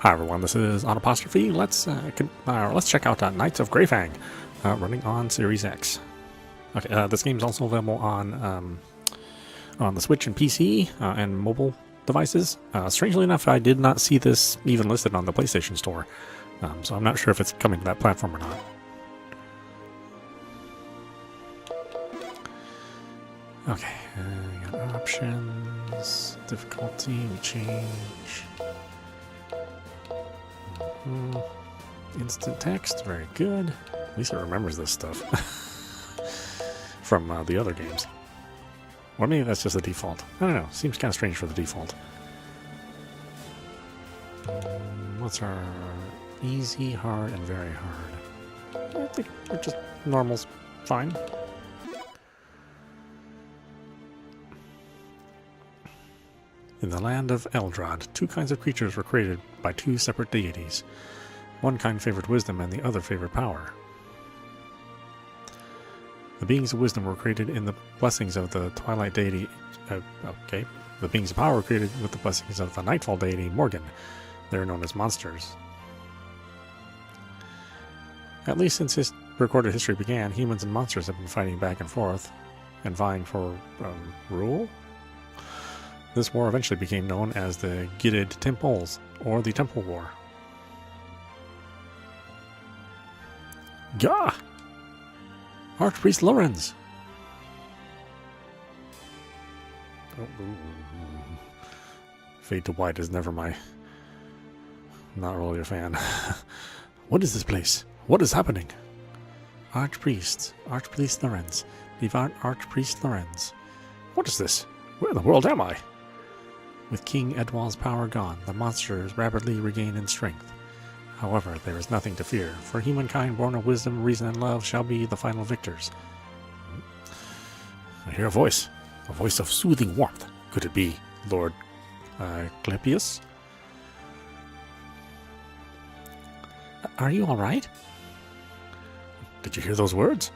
Hi everyone, this is audap. Let's check out Knights of Grayfang, running on Series X. Okay, this game is also available on the Switch and PC and mobile devices. Strangely enough, I did not see this even listed on the PlayStation Store, so I'm not sure if it's coming to that platform or not. Okay, got options, difficulty, we change. Instant text, very good. At least it remembers this stuff from the other games. Or maybe that's just the default. I don't know, seems kind of strange for the default. What's our easy, hard, and very hard? I think we're just normal's fine. In the land of Eldraad, two kinds of creatures were created by two separate deities. One kind favored wisdom and the other favored power. The beings of wisdom were created in the blessings of the Twilight Deity. The beings of power were created with the blessings of the Nightfall Deity, Morgan. They are known as monsters. At least since recorded history began, humans and monsters have been fighting back and forth and vying for rule. This war eventually became known as the Gilded Temples, or the Temple War. Gah! Archpriest Lorenz! Fade to white is never my... Not really a fan. What is this place? What is happening? Archpriest Lorenz. Devout Archpriest Lorenz. What is this? Where in the world am I? With King Edwahl's power gone, the monsters rapidly regain in strength. However, there is nothing to fear, for humankind born of wisdom, reason, and love shall be the final victors. I hear a voice of soothing warmth. Could it be Lord Clepius? Are you all right? Did you hear those words?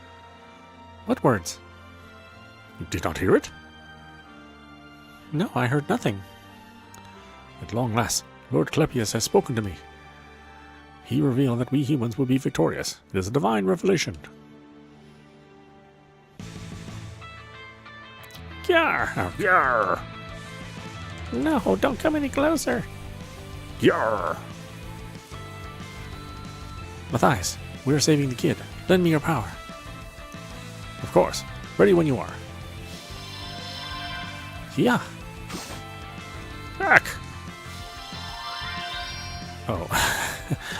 What words? You did not hear it? No, I heard nothing. At long last, Lord Clepius has spoken to me. He revealed that we humans will be victorious. It is a divine revelation. Yarr! Yarr! No, don't come any closer. Yarr! Matthias, we are saving the kid. Lend me your power. Of course. Ready when you are. Yeah. Back. Oh.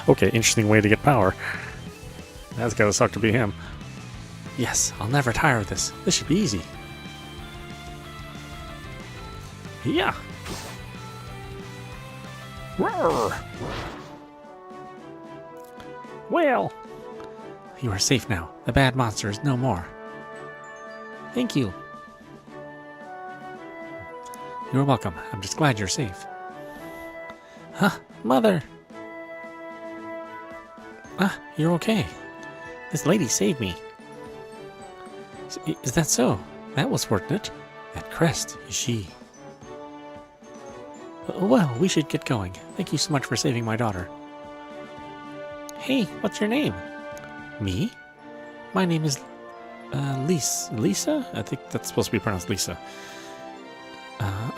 Okay, interesting way to get power. That's gotta suck to be him. Yes, I'll never tire of this. This should be easy. Yeah. Roar. Well. You are safe now. The bad monster is no more. Thank you. You're welcome. I'm just glad you're safe. Huh? Mother! Ah, you're okay. This lady saved me. Is that so? That was fortunate. That crest, is she? Well, we should get going. Thank you so much for saving my daughter. Hey, what's your name? Me? My name is Lisa? I think that's supposed to be pronounced Lisa.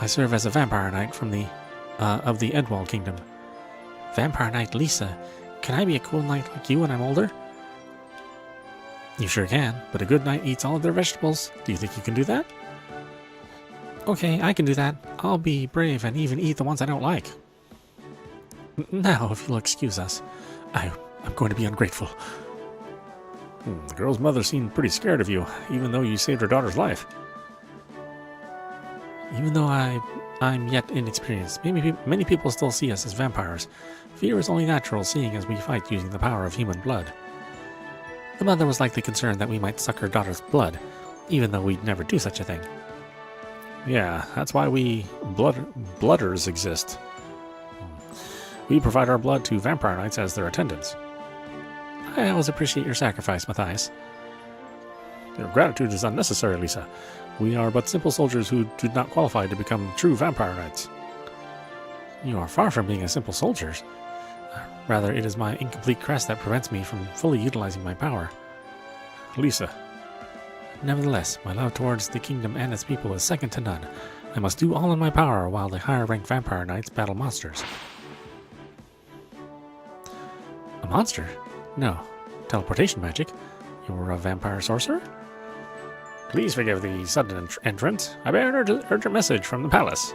I serve as a vampire knight from the of the Edwahl kingdom. Vampire knight Lisa. Can I be a cool knight like you when I'm older? You sure can, but a good knight eats all of their vegetables. Do you think you can do that? Okay, I can do that. I'll be brave and even eat the ones I don't like. Now, if you'll excuse us, I'm going to be ungrateful. The girl's mother seemed pretty scared of you, even though you saved her daughter's life. Even though I'm yet inexperienced, many people still see us as vampires. Fear is only natural, seeing as we fight using the power of human blood. The mother was likely concerned that we might suck her daughter's blood, even though we'd never do such a thing. Yeah, that's why we blooders exist. We provide our blood to vampire knights as their attendants. I always appreciate your sacrifice, Matthias. Your gratitude is unnecessary, Lisa. We are but simple soldiers who do not qualify to become true vampire knights. You are far from being a simple soldier. Rather, it is my incomplete crest that prevents me from fully utilizing my power. Lisa. Nevertheless, my love towards the kingdom and its people is second to none. I must do all in my power while the higher-ranked vampire knights battle monsters. A monster? No. Teleportation magic? You're a vampire sorcerer? Please forgive the sudden entrance. I bear an urgent message from the palace.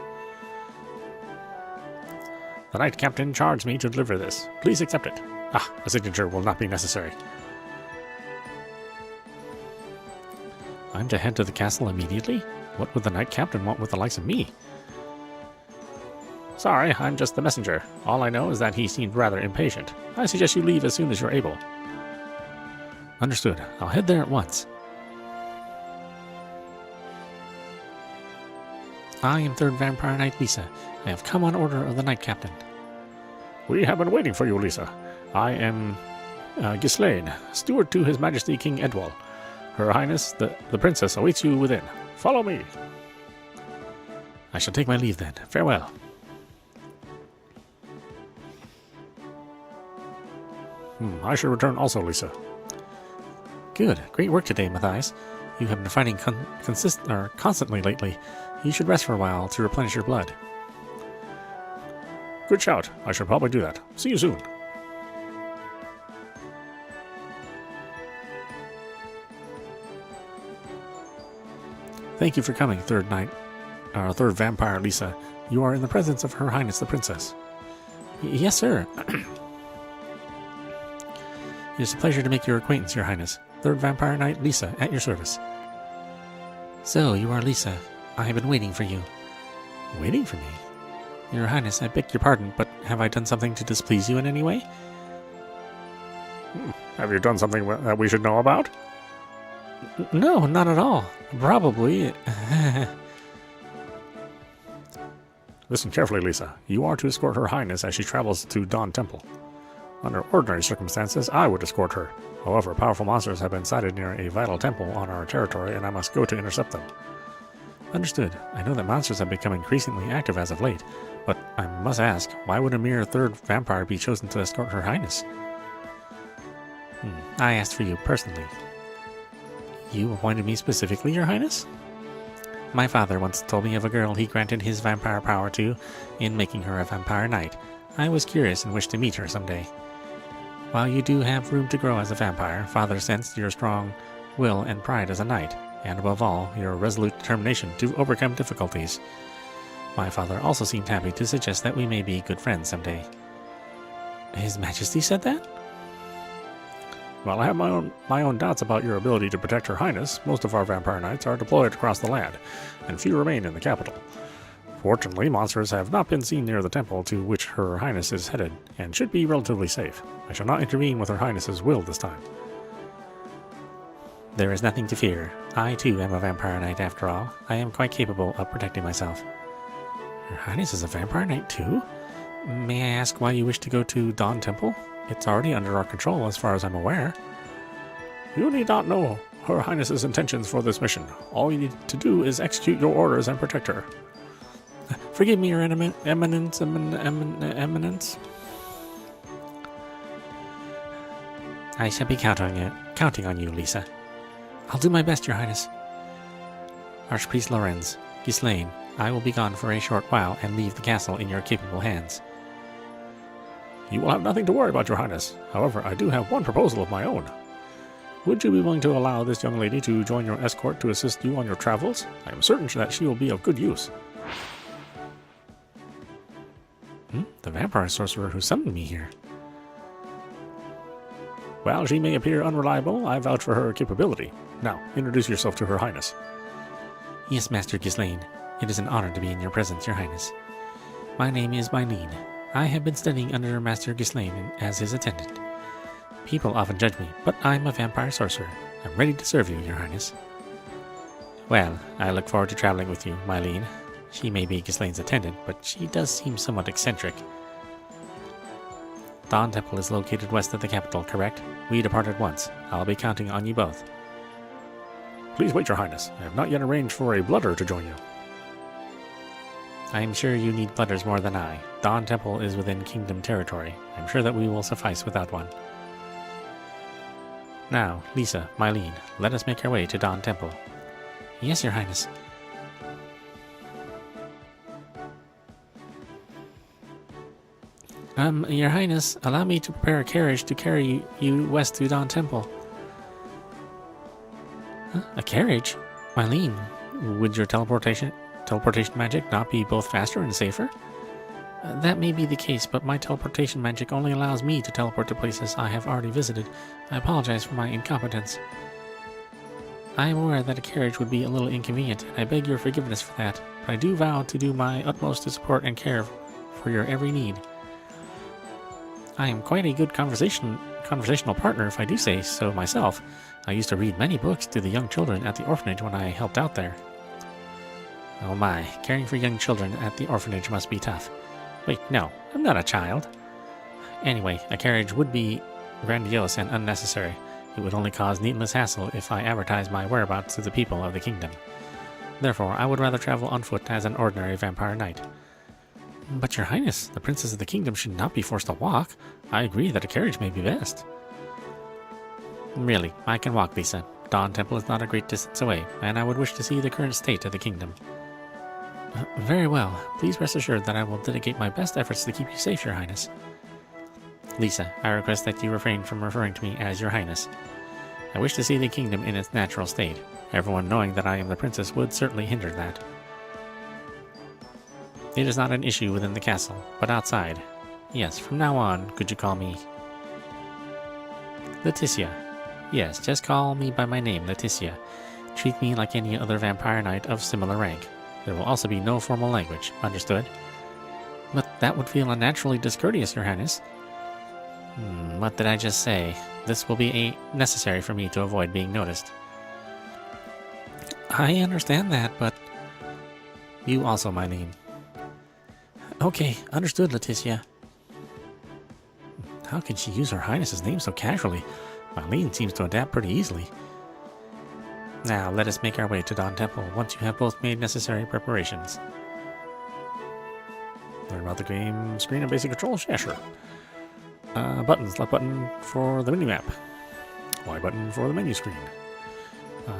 The knight captain charged me to deliver this. Please accept it. A signature will not be necessary. I'm to head to the castle immediately? What would the knight captain want with the likes of me? Sorry, I'm just the messenger. All I know is that he seemed rather impatient. I suggest you leave as soon as you're able. Understood. I'll head there at once. I am 3rd Vampire Knight Lisa. I have come on order of the Knight Captain. We have been waiting for you, Lisa. I am Ghislaine, steward to His Majesty King Edwahl. Her Highness, the Princess, awaits you within. Follow me. I shall take my leave then. Farewell. I shall return also, Lisa. Good. Great work today, Matthias. You have been fighting constantly lately. You should rest for a while to replenish your blood. Good shout. I should probably do that. See you soon. Thank you for coming, 3rd Vampire Lisa. You are in the presence of Her Highness the Princess. Yes, sir. It is a pleasure to make your acquaintance, Your Highness. 3rd Vampire Knight Lisa, at your service. So, you are Lisa. I have been waiting for you. Waiting for me? Your Highness, I beg your pardon, but have I done something to displease you in any way? Have you done something that we should know about? No, not at all. Probably. Listen carefully, Lisa. You are to escort Her Highness as she travels to Dawn Temple. Under ordinary circumstances, I would escort her. However, powerful monsters have been sighted near a vital temple on our territory, and I must go to intercept them. Understood. I know that monsters have become increasingly active as of late, but I must ask, why would a mere 3rd vampire be chosen to escort Her Highness? I asked for you personally. You appointed me specifically, Your Highness? My father once told me of a girl he granted his vampire power to, in making her a vampire knight. I was curious and wished to meet her someday. While you do have room to grow as a vampire, Father sensed your strong will and pride as a knight, and above all, your resolute determination to overcome difficulties. My father also seemed happy to suggest that we may be good friends someday. His Majesty said that? Well, I have my own doubts about your ability to protect Her Highness. Most of our vampire knights are deployed across the land, and few remain in the capital. Fortunately, monsters have not been seen near the temple to which Her Highness is headed, and should be relatively safe. I shall not intervene with Her Highness's will this time. There is nothing to fear. I, too, am a vampire knight after all. I am quite capable of protecting myself. Her Highness is a vampire knight, too? May I ask why you wish to go to Dawn Temple? It's already under our control, as far as I'm aware. You need not know Her Highness's intentions for this mission. All you need to do is execute your orders and protect her. Forgive me, Your Eminence. I shall be counting on you, Lisa. I'll do my best, Your Highness. Archpriest Lorenz, Ghislaine, I will be gone for a short while and leave the castle in your capable hands. You will have nothing to worry about, Your Highness. However, I do have one proposal of my own. Would you be willing to allow this young lady to join your escort to assist you on your travels? I am certain that she will be of good use. The vampire sorcerer who summoned me here. While she may appear unreliable, I vouch for her capability. Now, introduce yourself to Her Highness. Yes, Master Ghislaine. It is an honor to be in your presence, Your Highness. My name is Mylene. I have been studying under Master Ghislaine as his attendant. People often judge me, but I'm a vampire sorcerer. I'm ready to serve you, Your Highness. Well, I look forward to traveling with you, Mylene. She may be Ghislaine's attendant, but she does seem somewhat eccentric. Dawn Temple is located west of the capital, correct? We depart at once. I'll be counting on you both. Please wait, Your Highness. I have not yet arranged for a blooder to join you. I am sure you need blooders more than I. Dawn Temple is within Kingdom territory. I'm sure that we will suffice without one. Now, Lisa, Mylene, let us make our way to Dawn Temple. Yes, Your Highness. Your Highness, allow me to prepare a carriage to carry you west to Dawn Temple. Huh? A carriage? Mylene, would your teleportation magic not be both faster and safer? That may be the case, but my teleportation magic only allows me to teleport to places I have already visited. I apologize for my incompetence. I am aware that a carriage would be a little inconvenient, and I beg your forgiveness for that, but I do vow to do my utmost to support and care for your every need. I am quite a good conversational partner, if I do say so myself. I used to read many books to the young children at the orphanage when I helped out there. Oh my, caring for young children at the orphanage must be tough. Wait, no, I'm not a child. Anyway, a carriage would be grandiose and unnecessary. It would only cause needless hassle if I advertised my whereabouts to the people of the kingdom. Therefore, I would rather travel on foot as an ordinary vampire knight. But Your Highness, the princes of the kingdom should not be forced to walk. I agree that a carriage may be best. Really, I can walk, Lisa. Dawn Temple is not a great distance away, and I would wish to see the current state of the kingdom. Very well. Please rest assured that I will dedicate my best efforts to keep you safe, Your Highness. Lisa, I request that you refrain from referring to me as Your Highness. I wish to see the kingdom in its natural state. Everyone knowing that I am the princess would certainly hinder that. It is not an issue within the castle, but outside. Yes, from now on, could you call me... Leticia. Yes, just call me by my name, Leticia. Treat me like any other vampire knight of similar rank. There will also be no formal language, understood? But that would feel unnaturally discourteous, Your Highness. What did I just say? This will be necessary for me to avoid being noticed. I understand that, but... You also, Mylene. Okay, understood, Leticia. How can she use Her Highness's name so casually? Mylene seems to adapt pretty easily. Now, let us make our way to Dawn Temple once you have both made necessary preparations. Learn about the game screen and basic controls? Yeah, sure. Buttons. Left button for the minimap. Y button for the menu screen.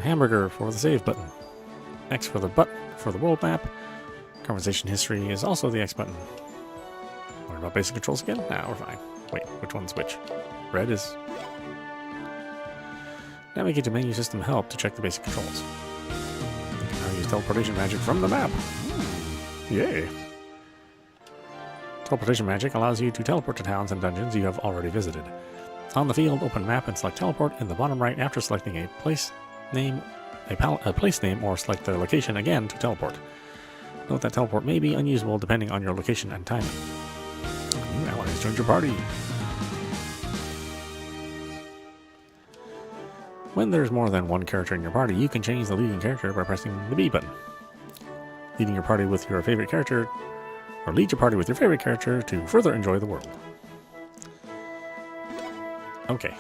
Hamburger for the save button. X for the button for the world map. Conversation history is also the X button. Learn about basic controls again? Nah, we're fine. Wait, which one's which? Red is... Navigate to menu system help to check the basic controls. You can now use teleportation magic from the map. Yay! Teleportation magic allows you to teleport to towns and dungeons you have already visited. On the field, open map and select teleport in the bottom right after selecting a place name, or select the location again to teleport. Note that teleport may be unusable depending on your location and timing. New allies joined your party. When there's more than one character in your party, you can change the leading character by pressing the B button. Leading your party with your favorite character, or lead your party with your favorite character to further enjoy the world. Okay,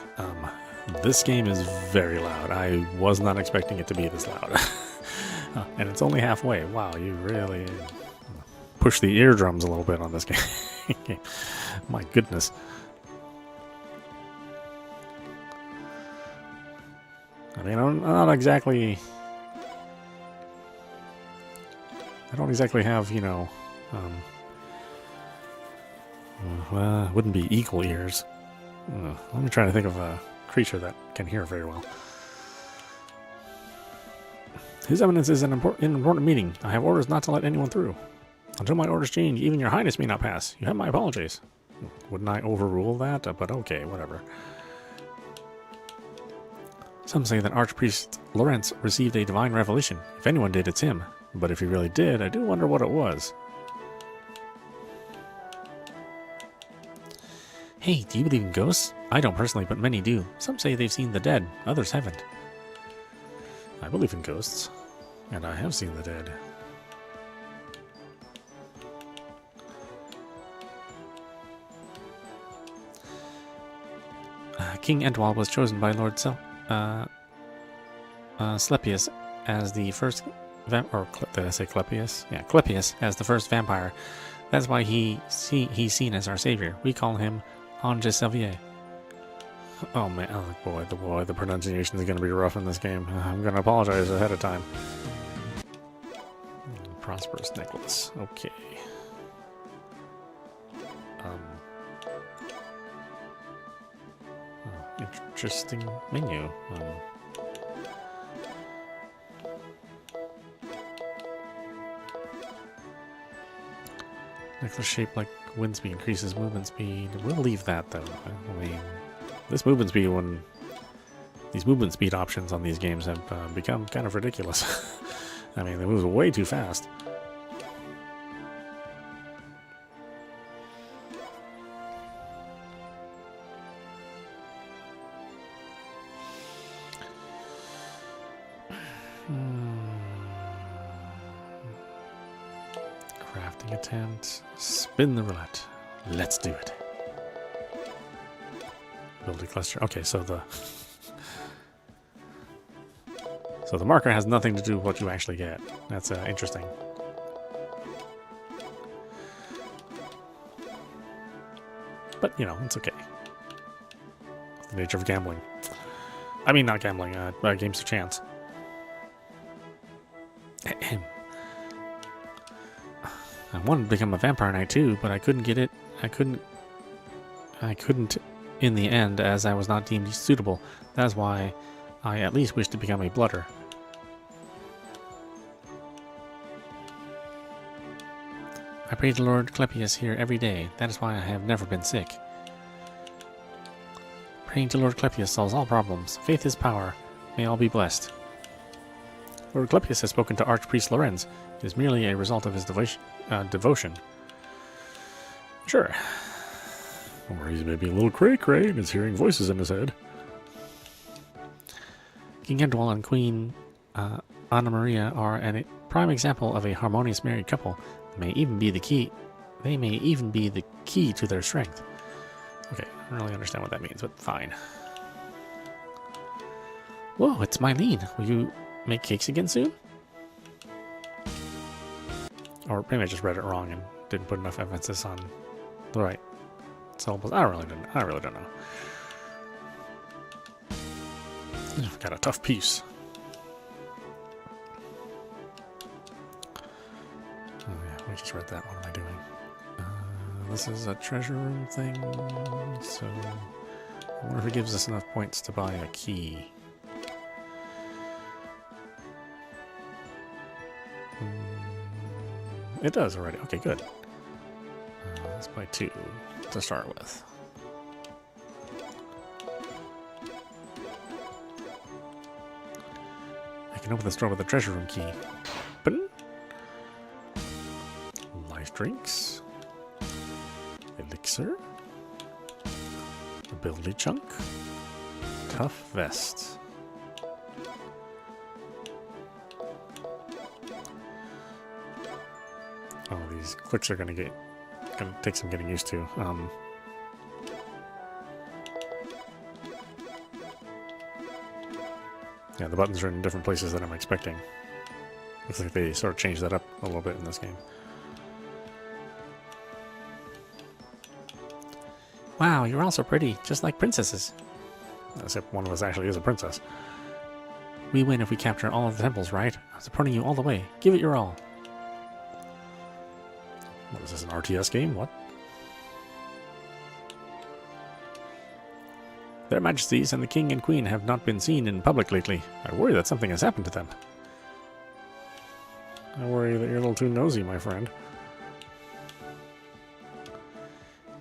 this game is very loud. I was not expecting it to be this loud. And it's only halfway. Wow, you really push the eardrums a little bit on this game. My goodness. I mean, I don't exactly have, you know, wouldn't be equal ears. Let me try to think of a creature that can hear very well. His Eminence is an important meeting. I have orders not to let anyone through. Until my orders change, even Your Highness may not pass. You have my apologies. Wouldn't I overrule that? But okay, whatever. Some say that Archpriest Lawrence received a divine revelation. If anyone did, it's him. But if he really did, I do wonder what it was. Hey, do you believe in ghosts? I don't personally, but many do. Some say they've seen the dead, others haven't. I believe in ghosts, and I have seen the dead. King Edwahl was chosen by Lord Slepius as the first did I say Clepius? Yeah, Clepius as the first vampire That's why he's seen as our savior. We call him Ange Selvier. Oh man, oh boy, the pronunciation is going to be rough in this game. I'm going to apologize ahead of time. Prosperous necklace. Okay. Interesting menu. Necklace shaped like wind speed increases movement speed. We'll leave that though. I mean, this movement speed these movement speed options on these games have become kind of ridiculous. I mean, they move way too fast. Crafting attempt. Spin the roulette. Let's do it. Build a cluster. Okay, so the marker has nothing to do with what you actually get. That's interesting. But, you know, it's okay. It's the nature of gambling. I mean, not gambling, games of chance. I wanted to become a vampire knight too, but I couldn't get it. I couldn't in the end, as I was not deemed suitable. That's why I at least wish to become a blooder. I pray to Lord Clepius here every day. That is why I have never been sick. Praying to Lord Clepius solves all problems. Faith is power. May all be blessed. Lord Clepius has spoken to Archpriest Lorenz. It is merely a result of his devotion. Sure. Or he's maybe a little cray-cray and is hearing voices in his head. King Edwahl and Queen Anna Maria are a prime example of a harmonious married couple. They may even be the key to their strength. Okay, I don't really understand what that means, but fine. Whoa, it's Mylene. Will you make cakes again soon? Or maybe I just read it wrong and didn't put enough emphasis on the right syllables. I really don't know. I've got a tough piece. Oh yeah, we just read that. What am I doing? This is a treasure room thing, so I wonder if it gives us enough points to buy a key. It does already. Okay, good. Let's buy 2 to start with. I can open the store with a treasure room key. Open. Life drinks. Elixir. Ability chunk. Tough vest. Oh, these clicks are gonna take some getting used to. Yeah, the buttons are in different places than I'm expecting. Looks like they sort of changed that up a little bit in this game. Wow, you're all so pretty, just like princesses. Except one of us actually is a princess. We win if we capture all of the temples, right? I'm supporting you all the way. Give it your all. What is this, an RTS game? What? Their Majesties and the King and Queen have not been seen in public lately. I worry that something has happened to them. I worry that you're a little too nosy, my friend.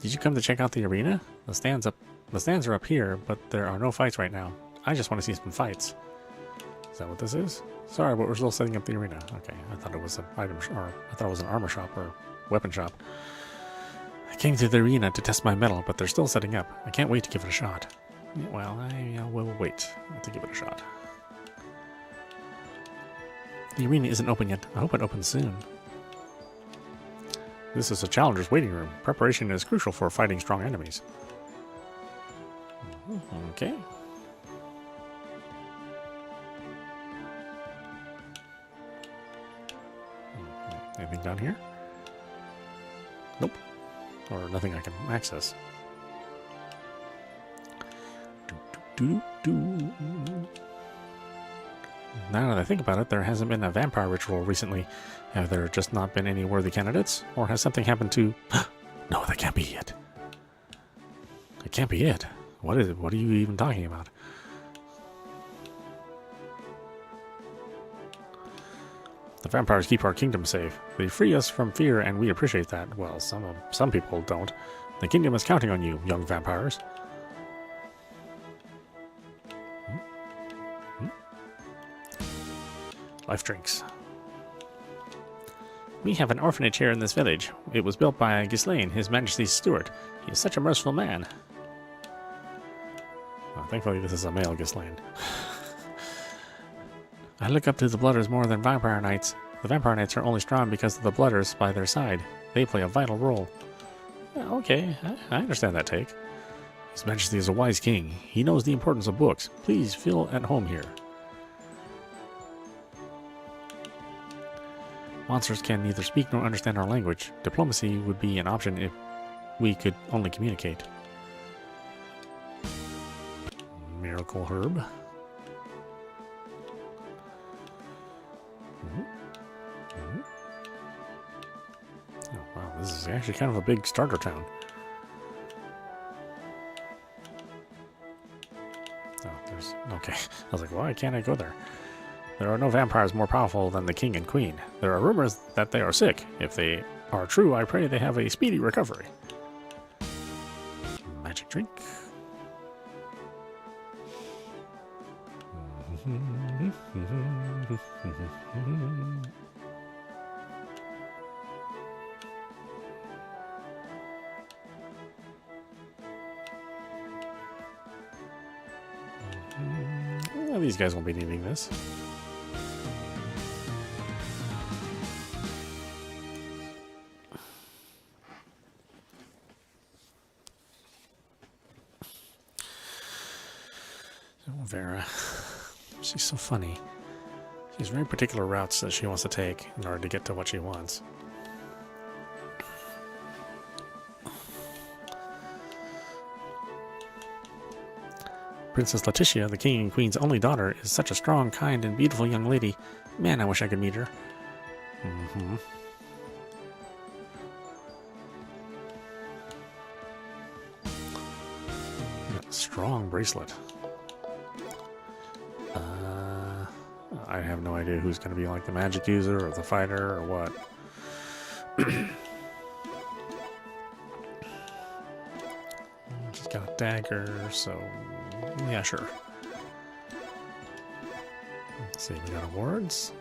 Did you come to check out the arena? The stands are up here, but there are no fights right now. I just want to see some fights. Is that what this is? Sorry, but we're still setting up the arena. Okay, I thought it was an armor shop or weapon shop. I came to the arena to test my metal, but they're still setting up. I can't wait to give it a shot. Well, I will wait to give it a shot. The arena isn't open yet. I hope it opens soon. This is a challenger's waiting room. Preparation is crucial for fighting strong enemies. Okay. Anything down here? Nope. Or nothing I can access. Now that I think about it, there hasn't been a vampire ritual recently. Have there just not been any worthy candidates? Or has something happened to... No, that can't be it. It can't be it. What is it? What are you even talking about? The vampires keep our kingdom safe. They free us from fear, and we appreciate that. Well, some people don't. The kingdom is counting on you, young vampires. Life drinks. We have an orphanage here in this village. It was built by Ghislaine, His Majesty's steward. He is such a merciful man. Well, thankfully this is a male Ghislaine. I look up to the Blooders more than Vampire Knights. The Vampire Knights are only strong because of the Blooders by their side. They play a vital role. Okay, I understand that take. His Majesty is a wise king. He knows the importance of books. Please feel at home here. Monsters can neither speak nor understand our language. Diplomacy would be an option if we could only communicate. Miracle herb. Oh, wow, this is actually kind of a big starter town. Oh, there's... Okay. I was like, why can't I go there? There are no vampires more powerful than the king and queen. There are rumors that they are sick. If they are true, I pray they have a speedy recovery. Magic drink. Well, these guys won't be needing this. Vera. She's so funny. She has very particular routes that she wants to take in order to get to what she wants. Princess Letitia, the king and queen's only daughter, is such a strong, kind, and beautiful young lady. Man, I wish I could meet her. Strong bracelet. I have no idea who's going to be like the magic user or the fighter or what. Just got a dagger, so yeah, sure. Let's see, we got awards.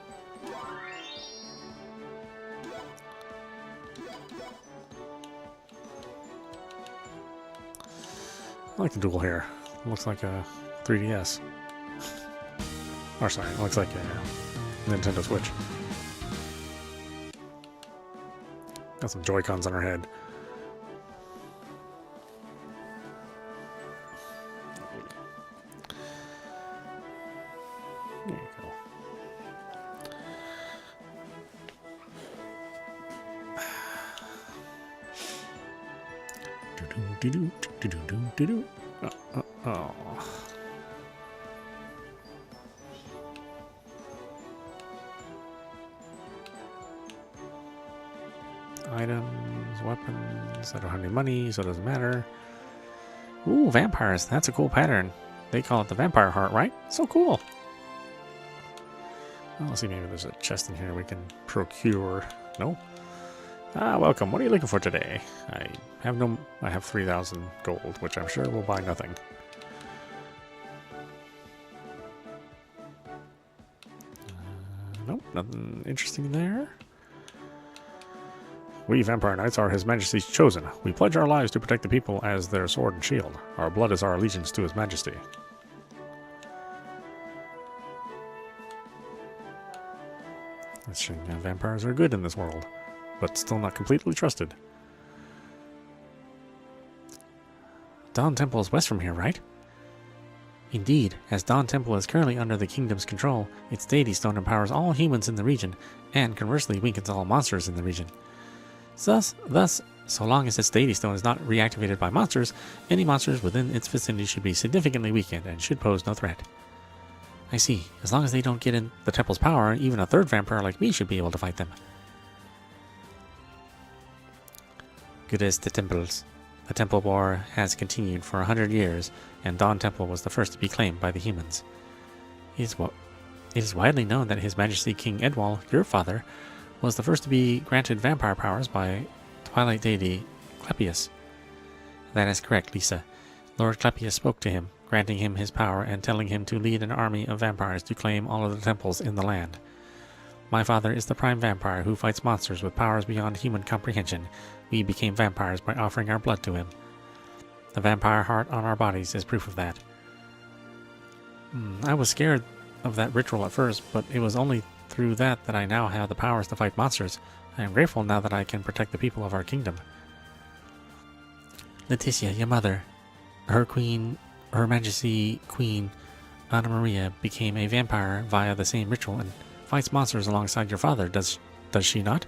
I like the dual hair. It looks like a 3DS. Or sorry, it looks like a Nintendo Switch. Got some Joy-Cons on her head. There you go. Oh. Items, weapons. I don't have any money, so it doesn't matter. Ooh, vampires. That's a cool pattern. They call it the vampire heart, right? So cool. Well, let's see, maybe there's a chest in here we can procure. No? Ah, welcome. What are you looking for today? I have 3,000 gold, which I'm sure will buy nothing. Nope, nothing interesting there. We Vampire Knights are His Majesty's chosen. We pledge our lives to protect the people as their sword and shield. Our blood is our allegiance to His Majesty. That's showing that vampires are good in this world, but still not completely trusted. Dawn Temple is west from here, right? Indeed, as Dawn Temple is currently under the kingdom's control, its deity stone empowers all humans in the region, and conversely weakens all monsters in the region. Thus, So long as its deity stone is not reactivated by monsters, any monsters within its vicinity should be significantly weakened and should pose no threat. I see. As long as they don't get in the temple's power, even a third vampire like me should be able to fight them. Good as the temples. The temple war has continued for 100 years, and Dawn Temple was the first to be claimed by the humans. It is widely known that His Majesty King Edwahl, your father, was the first to be granted vampire powers by Twilight Deity Clepius. That is correct, Lisa. Lord Clepius spoke to him, granting him his power and telling him to lead an army of vampires to claim all of the temples in the land. My father is the prime vampire who fights monsters with powers beyond human comprehension. We became vampires by offering our blood to him. The vampire heart on our bodies is proof of that. I was scared of that ritual at first, but it was only through that I now have the powers to fight monsters. I am grateful now that I can protect the people of our kingdom. Leticia, your mother, Her Majesty Queen Anna Maria became a vampire via the same ritual and fights monsters alongside your father, does she not?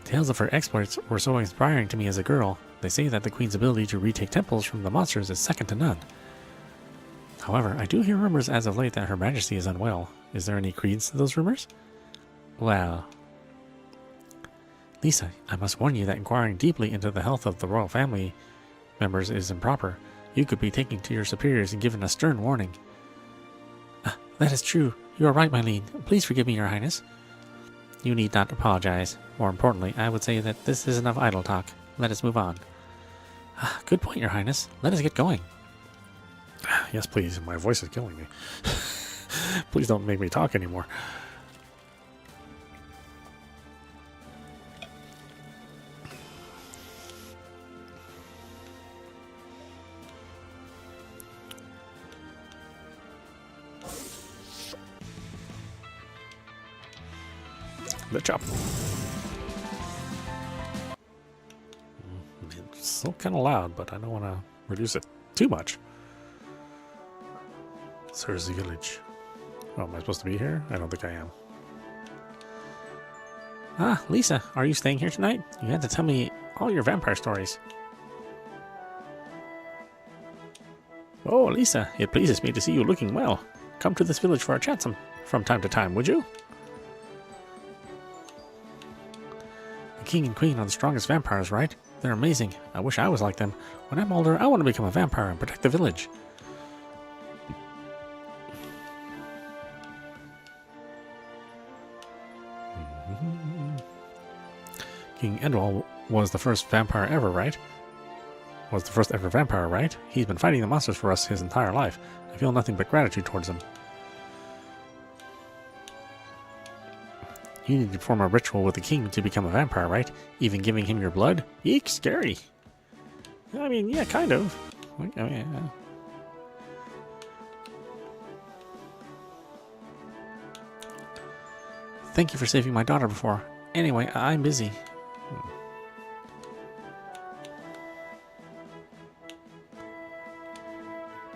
Tales of her exploits were so inspiring to me as a girl. They say that the Queen's ability to retake temples from the monsters is second to none. However, I do hear rumors as of late that Her Majesty is unwell. Is there any credence to those rumors? Well, Lisa, I must warn you that inquiring deeply into the health of the royal family members is improper. You could be taken to your superiors and given a stern warning. That is true. You are right, Mylene. Please forgive me, Your Highness. You need not apologize. More importantly, I would say that this is enough idle talk. Let us move on. Good point, Your Highness. Let us get going. Yes, please. My voice is killing me. Please don't make me talk anymore. The chop. It's still kind of loud, but I don't want to reduce it too much. There's the village. Oh, am I supposed to be here? I don't think I am. Lisa, are you staying here tonight? You had to tell me all your vampire stories. Oh, Lisa, it pleases me to see you looking well. Come to this village for a chat from time to time, would you? The king and queen are the strongest vampires, right? They're amazing. I wish I was like them. When I'm older, I want to become a vampire and protect the village. King Edwahl was the first vampire ever, right? Was the first ever vampire, right? He's been fighting the monsters for us his entire life. I feel nothing but gratitude towards him. You need to perform a ritual with the king to become a vampire, right? Even giving him your blood? Eek, scary. I mean, yeah, kind of. Thank you for saving my daughter before. Anyway, I'm busy.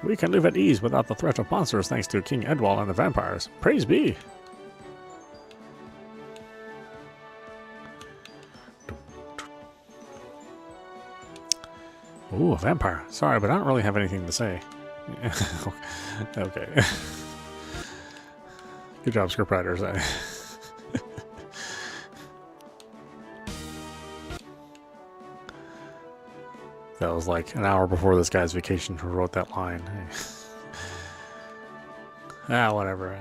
We can live at ease without the threat of monsters thanks to King Edwahl and the vampires. Praise be! Ooh, a vampire. Sorry, but I don't really have anything to say. Okay. Good job, scriptwriters. That was like an hour before this guy's vacation who wrote that line. Whatever.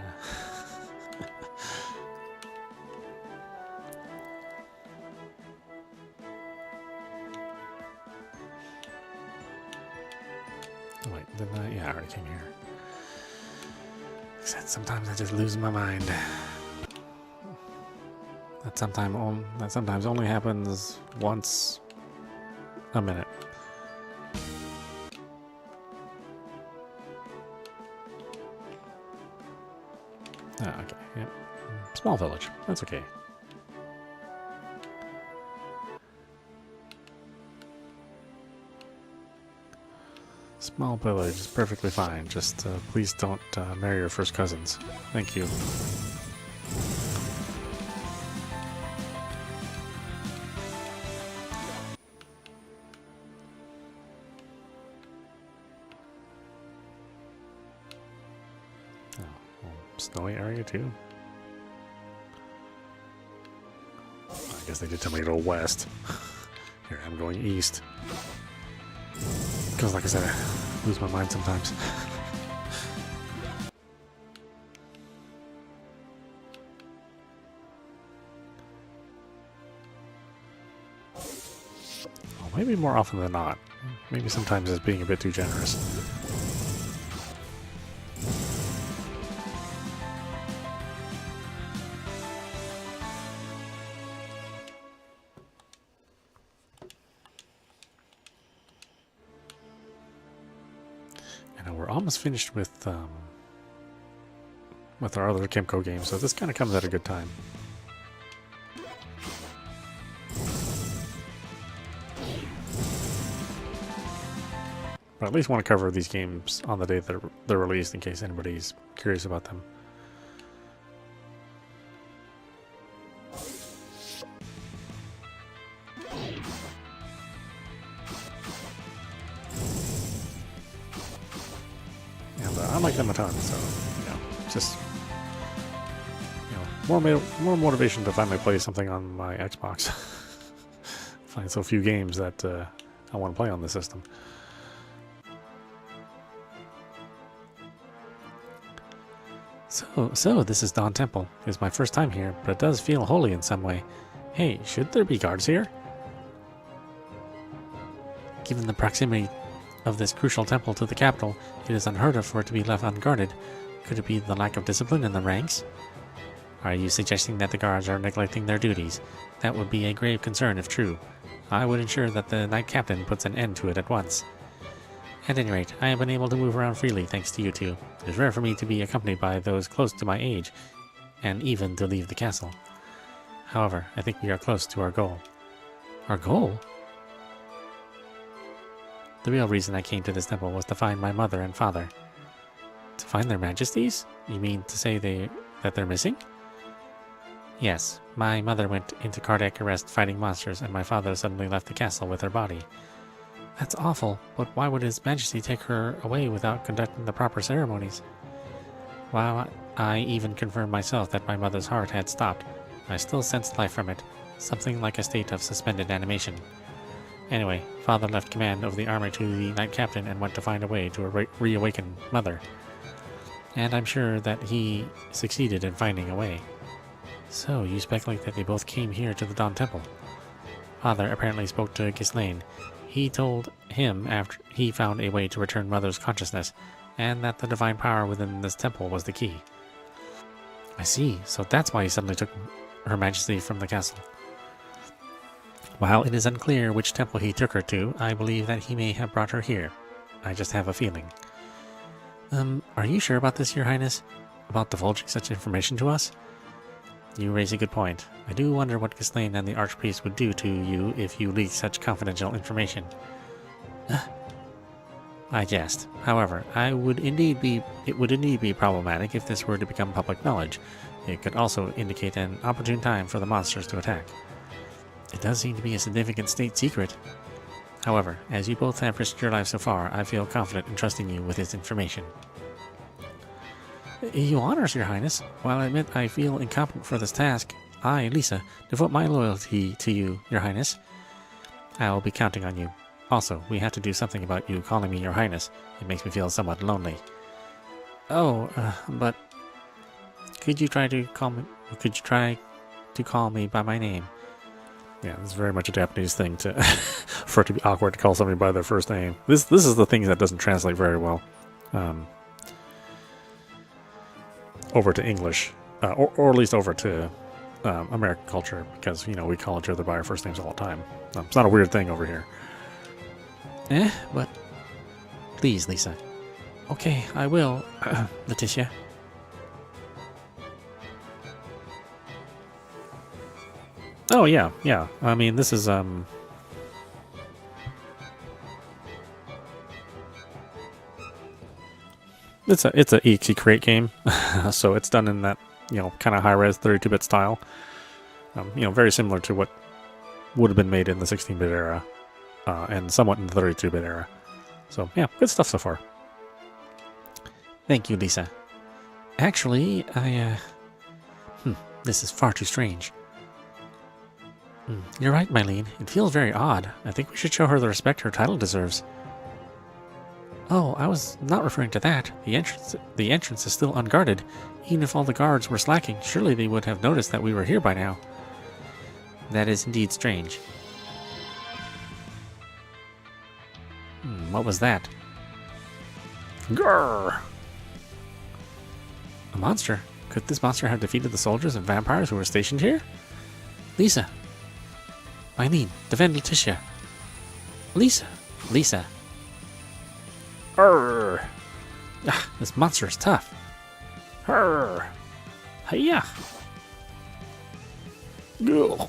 Wait, didn't I? Yeah, I already came here. Except sometimes I just lose my mind. That sometimes only happens once a minute. Okay, yeah. Small village. That's okay. Small village is perfectly fine. Just please don't marry your first cousins. Thank you. snowy area too. I guess they did tell me to go west. Here, I'm going east. Because like I said, I lose my mind sometimes. Well, maybe more often than not. Maybe sometimes it's being a bit too generous. And we're almost finished with our other Kimco game, so this kind of comes at a good time. But I at least want to cover these games on the day that they're released in case anybody's curious about them. And I like them a ton, so, you know, just, you know, more motivation to finally play something on my Xbox. Find so few games that I want to play on the system. So this is Dawn Temple. It's my first time here, but it does feel holy in some way. Hey, should there be guards here? Given the proximity of this crucial temple to the capital, it is unheard of for it to be left unguarded. Could it be the lack of discipline in the ranks? Are you suggesting that the guards are neglecting their duties? That would be a grave concern if true. I would ensure that the Knight Captain puts an end to it at once. At any rate, I have been able to move around freely thanks to you two. It is rare for me to be accompanied by those close to my age, and even to leave the castle. However, I think we are close to our goal. Our goal? The real reason I came to this temple was to find my mother and father. To find their majesties? You mean to say that they're missing? Yes, my mother went into cardiac arrest fighting monsters, and my father suddenly left the castle with her body. That's awful, but why would His Majesty take her away without conducting the proper ceremonies? While I even confirmed myself that my mother's heart had stopped, I still sensed life from it, something like a state of suspended animation. Anyway, Father left command of the army to the Knight Captain and went to find a way to reawaken Mother. And I'm sure that he succeeded in finding a way. So, you speculate that they both came here to the Dawn Temple. Father apparently spoke to Ghislaine. He told him after he found a way to return Mother's consciousness, and that the divine power within this temple was the key. I see, so that's why he suddenly took Her Majesty from the castle. While it is unclear which temple he took her to, I believe that he may have brought her here. I just have a feeling. Are you sure about this, Your Highness? About divulging such information to us? You raise a good point. I do wonder what Ghislaine and the Archpriest would do to you if you leaked such confidential information. I jest. However, it would indeed be problematic if this were to become public knowledge. It could also indicate an opportune time for the monsters to attack. It does seem to be a significant state secret. However, as you both have risked your lives so far, I feel confident in trusting you with this information. You honor us, Your Highness. While I admit I feel incompetent for this task, I, Lisa, devote my loyalty to you, Your Highness. I will be counting on you. Also, we have to do something about you calling me Your Highness. It makes me feel somewhat lonely. But could you try to call me by my name? Yeah, it's very much a Japanese thing to for it to be awkward to call somebody by their first name. This is the thing that doesn't translate very well over to English, or at least over to American culture, because we call each other by our first names all the time. It's not a weird thing over here. But please, Lisa. Okay, I will, Letitia. Oh yeah. I mean, this is it's a EXE create game, so it's done in that kind of high-res 32-bit style. Very similar to what would have been made in the 16-bit era, and somewhat in the 32-bit era. So yeah, good stuff so far. Thank you, Lisa. Actually, this is far too strange. You're right, Mylene. It feels very odd. I think we should show her the respect her title deserves. Oh, I was not referring to that. The entrance is still unguarded. Even if all the guards were slacking, surely they would have noticed that we were here by now. That is indeed strange. What was that? Grrr! A monster? Could this monster have defeated the soldiers and vampires who were stationed here? Lisa! Mylene, defend Letitia! Lisa! Lisa! Arrgh! Ah, this monster is tough. Arrgh! Hiya! Ugh.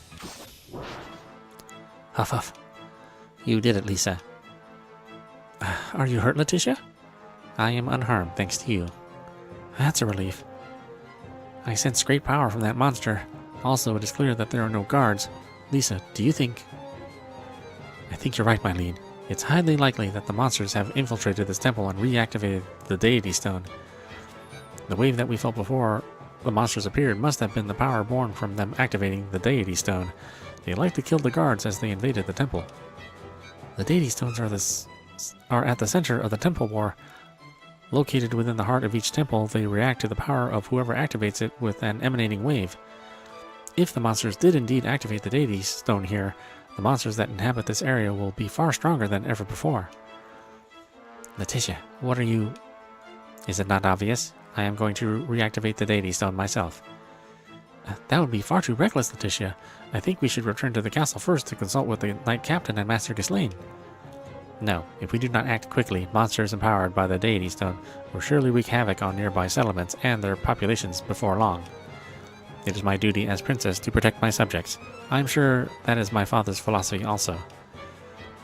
Huff huff. You did it, Lisa. Are you hurt, Letitia? I am unharmed, thanks to you. That's a relief. I sense great power from that monster. Also, it is clear that there are no guards. Lisa, do you think... I think you're right, Mylene. It's highly likely that the monsters have infiltrated this temple and reactivated the Deity Stone. The wave that we felt before the monsters appeared must have been the power born from them activating the Deity Stone. They likely killed the guards as they invaded the temple. The Deity Stones are at the center of the temple war. Located within the heart of each temple, they react to the power of whoever activates it with an emanating wave. If the monsters did indeed activate the Deity Stone here, the monsters that inhabit this area will be far stronger than ever before. Letitia, what are you... Is it not obvious? I am going to reactivate the Deity Stone myself. That would be far too reckless, Letitia. I think we should return to the castle first to consult with the Knight Captain and Master Ghislaine. No, if we do not act quickly, monsters empowered by the Deity Stone will surely wreak havoc on nearby settlements and their populations before long. It is my duty as princess to protect my subjects. I am sure that is my father's philosophy also.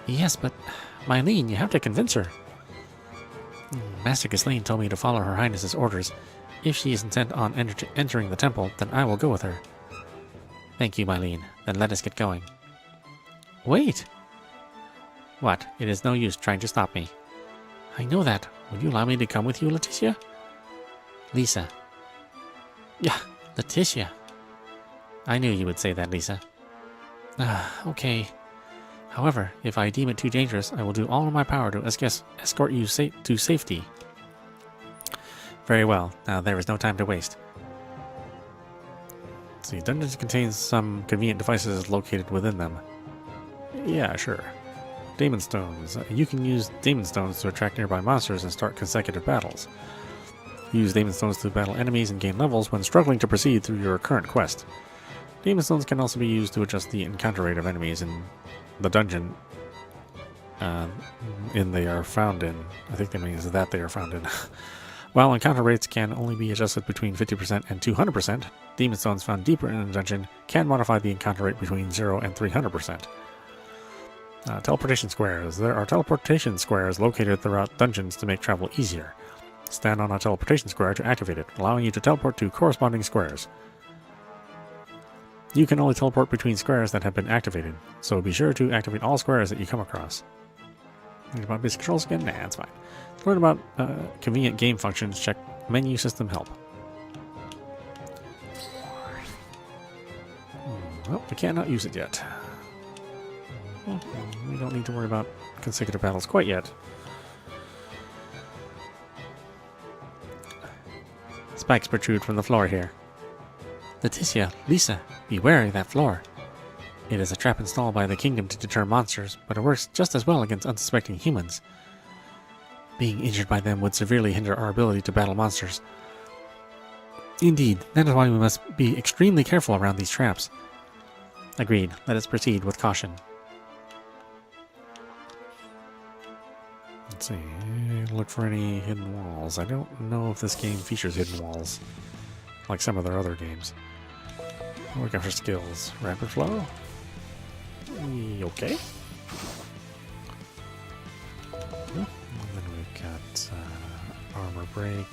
Yes, but Mylene, you have to convince her. Master Ghislaine told me to follow Her Highness's orders. If she is intent on entering the temple, then I will go with her. Thank you, Mylene. Then let us get going. Wait! What? It is no use trying to stop me. I know that. Would you allow me to come with you, Letitia? Lisa. Yeah, Letitia. I knew you would say that, Lisa. Okay. However, if I deem it too dangerous, I will do all in my power to escort you to safety. Very well. Now there is no time to waste. Let's see, dungeons contain some convenient devices located within them. Yeah, sure. Demon Stones. You can use Demon Stones to attract nearby monsters and start consecutive battles. Use Demon Stones to battle enemies and gain levels when struggling to proceed through your current quest. Demon Stones can also be used to adjust the encounter rate of enemies in the dungeon they are found in. I think that means that they are found in. While encounter rates can only be adjusted between 50% and 200%, Demon Stones found deeper in the dungeon can modify the encounter rate between 0 and 300%. Teleportation squares. There are teleportation squares located throughout dungeons to make travel easier. Stand on a teleportation square to activate it, allowing you to teleport to corresponding squares. You can only teleport between squares that have been activated, so be sure to activate all squares that you come across. Learn about basic controls again? Nah, that's fine. To learn about convenient game functions, check menu system help. Well, we cannot use it yet. We don't need to worry about consecutive battles quite yet. Spikes protrude from the floor here. Letitia, Lisa, be wary of that floor. It is a trap installed by the kingdom to deter monsters, but it works just as well against unsuspecting humans. Being injured by them would severely hinder our ability to battle monsters. Indeed, that is why we must be extremely careful around these traps. Agreed. Let us proceed with caution. Let's see. Look for any hidden walls. I don't know if this game features hidden walls, like some of their other games. Looking for skills. Rapid flow? Okay. And then we've got armor break.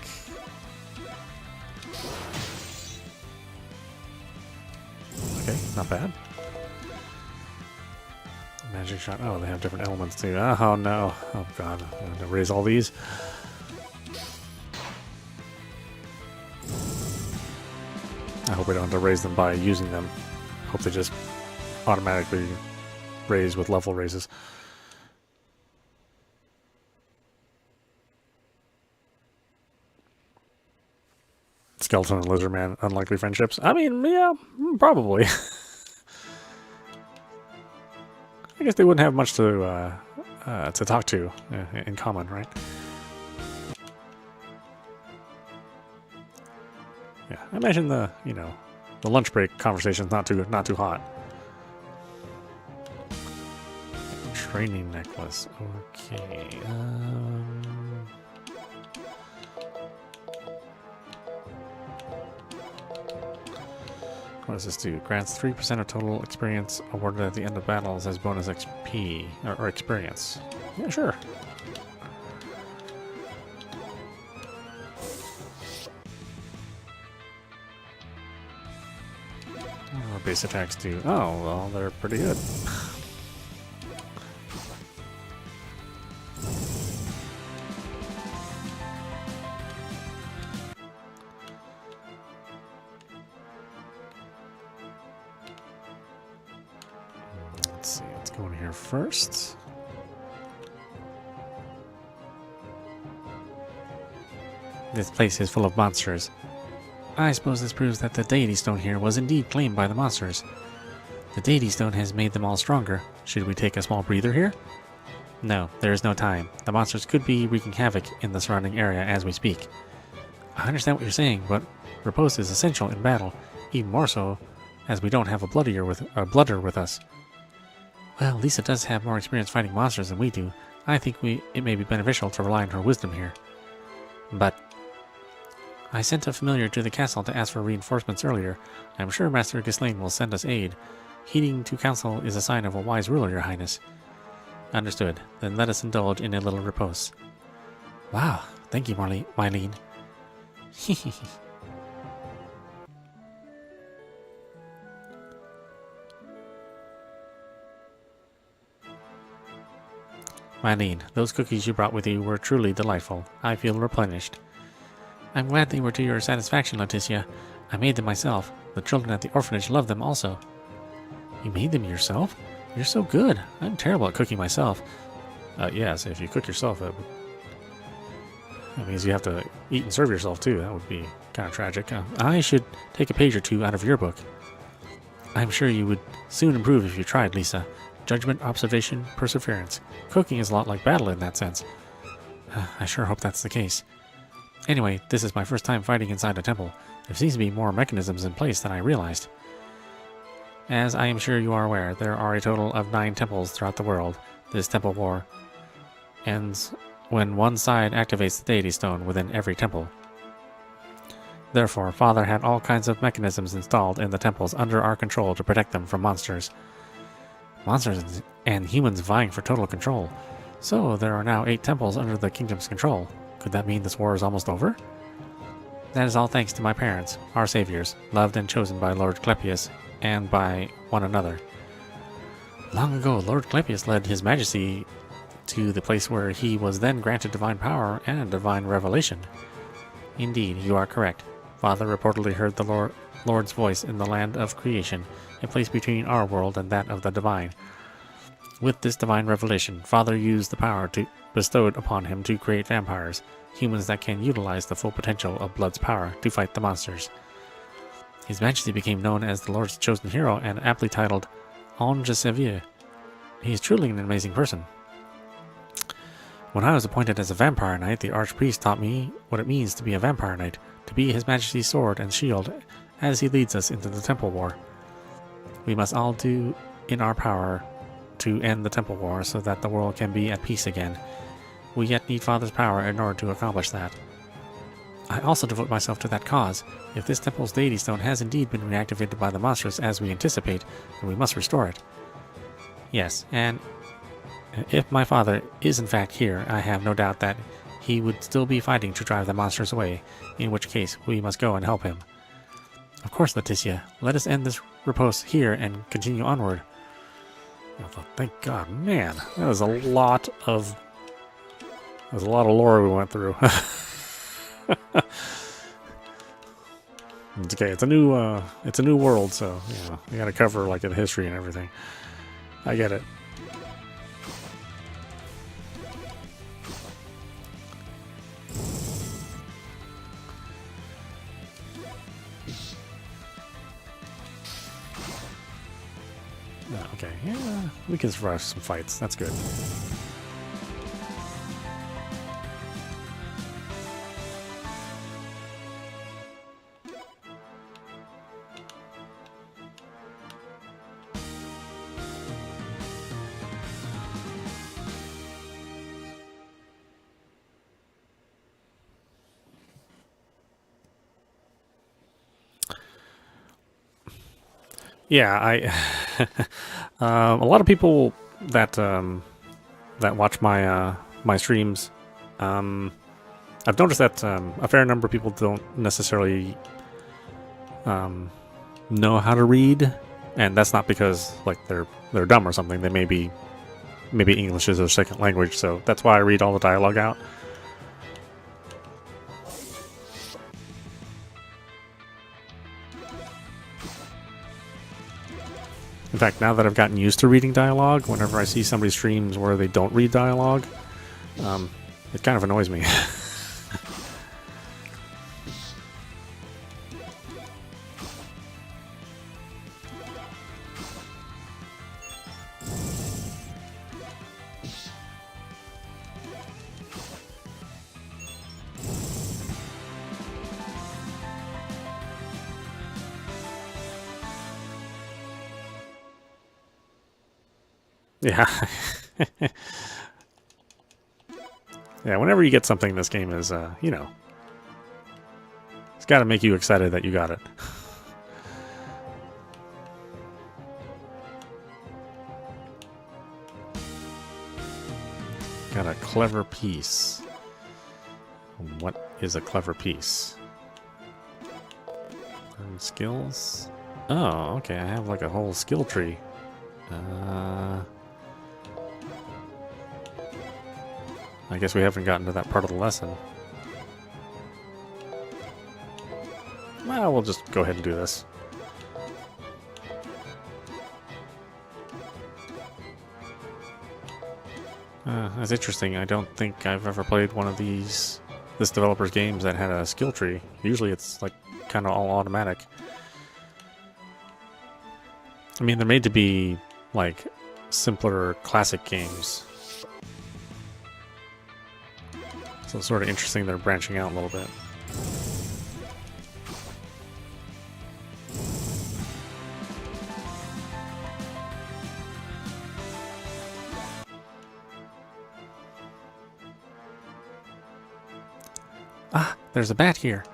Okay, not bad. Magic shot. Oh, they have different elements too. Oh no. Oh god. I'm going to raise all these. I hope we don't have to raise them by using them. I hope they just automatically raise with level raises. Skeleton and Lizard Man, unlikely friendships. I mean, yeah, probably. I guess they wouldn't have much to talk to in common, right? Yeah, I imagine the lunch break conversation's not too hot. Training necklace. Okay. What does this do? Grants 3% of total experience awarded at the end of battles as bonus XP or experience. Yeah, sure. What base attacks do? Oh, well, they're pretty good. Let's see, let's go in here first. This place is full of monsters. I suppose this proves that the Deity Stone here was indeed claimed by the monsters. The Deity Stone has made them all stronger. Should we take a small breather here? No, there is no time. The monsters could be wreaking havoc in the surrounding area as we speak. I understand what you're saying, but repose is essential in battle, even more so as we don't have a blooder with us. Well, Lisa does have more experience fighting monsters than we do. I think it may be beneficial to rely on her wisdom here. But I sent a familiar to the castle to ask for reinforcements earlier. I'm sure Master Ghislaine will send us aid. Heeding to counsel is a sign of a wise ruler, Your Highness. Understood. Then let us indulge in a little repose. Wow, thank you, Mylene. Mylene, those cookies you brought with you were truly delightful. I feel replenished. I'm glad they were to your satisfaction, Leticia. I made them myself. The children at the orphanage love them also. You made them yourself? You're so good. I'm terrible at cooking myself. Yes, if you cook yourself, that means you have to eat and serve yourself too. That would be kind of tragic. I should take a page or two out of your book. I'm sure you would soon improve if you tried, Lisa. Judgment, observation, perseverance. Cooking is a lot like battle in that sense. I sure hope that's the case. Anyway, this is my first time fighting inside a temple. There seems to be more mechanisms in place than I realized. As I am sure you are aware, there are a total of 9 temples throughout the world. This temple war ends when one side activates the Deity Stone within every temple. Therefore, Father had all kinds of mechanisms installed in the temples under our control to protect them from monsters. Monsters and humans vying for total control. So, there are now 8 temples under the kingdom's control. Could that mean this war is almost over? That is all thanks to my parents, our saviors, loved and chosen by Lord Clepius and by one another. Long ago, Lord Clepius led His Majesty to the place where he was then granted divine power and divine revelation. Indeed, you are correct. Father reportedly heard the Lord's voice in the land of creation, a place between our world and that of the divine. With this divine revelation, Father used the power bestowed upon him to create vampires, humans that can utilize the full potential of blood's power to fight the monsters. His Majesty became known as the Lord's chosen hero and aptly titled Ange Savier. He is truly an amazing person. When I was appointed as a vampire knight, the archpriest taught me what it means to be a vampire knight, to be His Majesty's sword and shield as he leads us into the temple war. We must all do in our power to end the temple war so that the world can be at peace again. We yet need Father's power in order to accomplish that. I also devote myself to that cause. If this temple's Deity Stone has indeed been reactivated by the monsters as we anticipate, then we must restore it. Yes, and if my father is in fact here, I have no doubt that he would still be fighting to drive the monsters away, in which case we must go and help him. Of course, Leticia, let us end this repose here and continue onward. Oh, thank God, man, that was a lot of lore we went through. It's okay. It's a new world, so you know you got to cover like the history and everything. I get it. Okay, yeah, we can survive some fights. That's good. Yeah, a lot of people that that watch my streams, I've noticed that a fair number of people don't necessarily know how to read, and that's not because like they're dumb or something. They maybe English is their second language, so that's why I read all the dialogue out. In fact, now that I've gotten used to reading dialogue, whenever I see somebody's streams where they don't read dialogue, it kind of annoys me. Yeah. Yeah, whenever you get something in this game is, you know, it's got to make you excited that you got it. Got a clever piece. What is a clever piece? Learn skills? Oh, okay, I have like a whole skill tree. I guess we haven't gotten to that part of the lesson. Well, we'll just go ahead and do this. That's interesting. I don't think I've ever played one of this developer's games that had a skill tree. Usually it's like kind of all automatic. I mean, they're made to be like simpler classic games. So it's sort of interesting they're branching out a little bit. Ah, there's a bat here.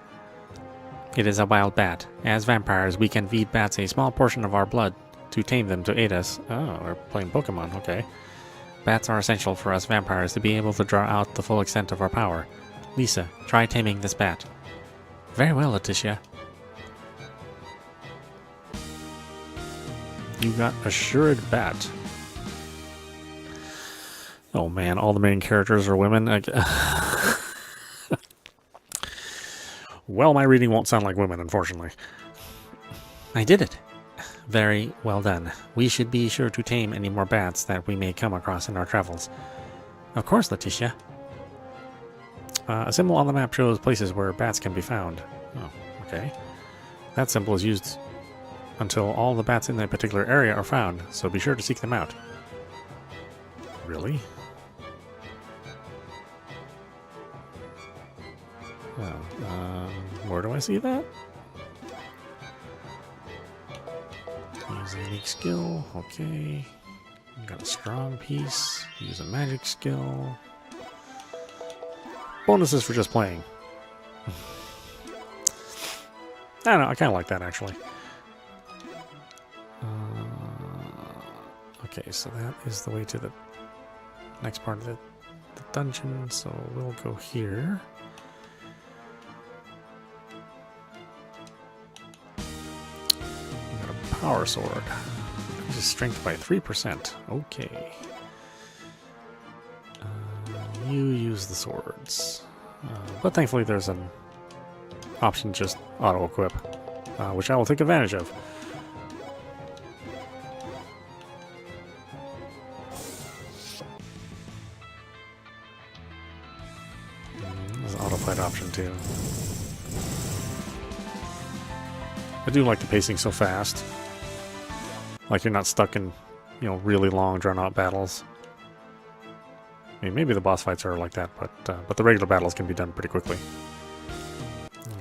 It is a wild bat. As vampires, we can feed bats a small portion of our blood to tame them to aid us. Oh, we're playing Pokemon, okay. Bats are essential for us vampires to be able to draw out the full extent of our power. Lisa, try taming this bat. Very well, Letitia. You got assured bat. Oh man, all the main characters are women. Well, my reading won't sound like women, unfortunately. I did it. Very well done. We should be sure to tame any more bats that we may come across in our travels. Of course, Letitia. A symbol on the map shows places where bats can be found. Oh, okay. That symbol is used until all the bats in a particular area are found, so be sure to seek them out. Really? Oh, where do I see that? Use a unique skill. Okay. Got a strong piece. Use a magic skill. Bonuses for just playing. I don't know. I kind of like that, actually. Okay, so that is the way to the next part of the dungeon. So we'll go here. Power sword. Increases strength by 3%. Okay. You use the swords. But thankfully there's an option to just auto-equip. which I will take advantage of. There's an autofight option too. I do like the pacing so fast. Like you're not stuck in, you know, really long, drawn-out battles. I mean, maybe the boss fights are like that, but the regular battles can be done pretty quickly.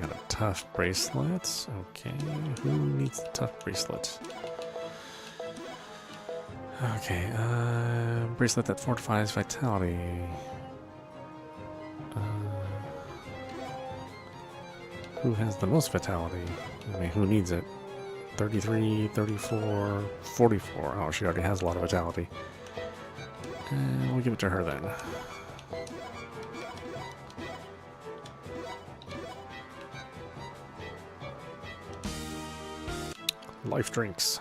Got a tough bracelet. Okay, who needs the tough bracelet? Okay, bracelet that fortifies vitality. Who has the most vitality? I mean, who needs it? 33, 34, 44. Oh, she already has a lot of vitality. We'll give it to her then. Life drinks.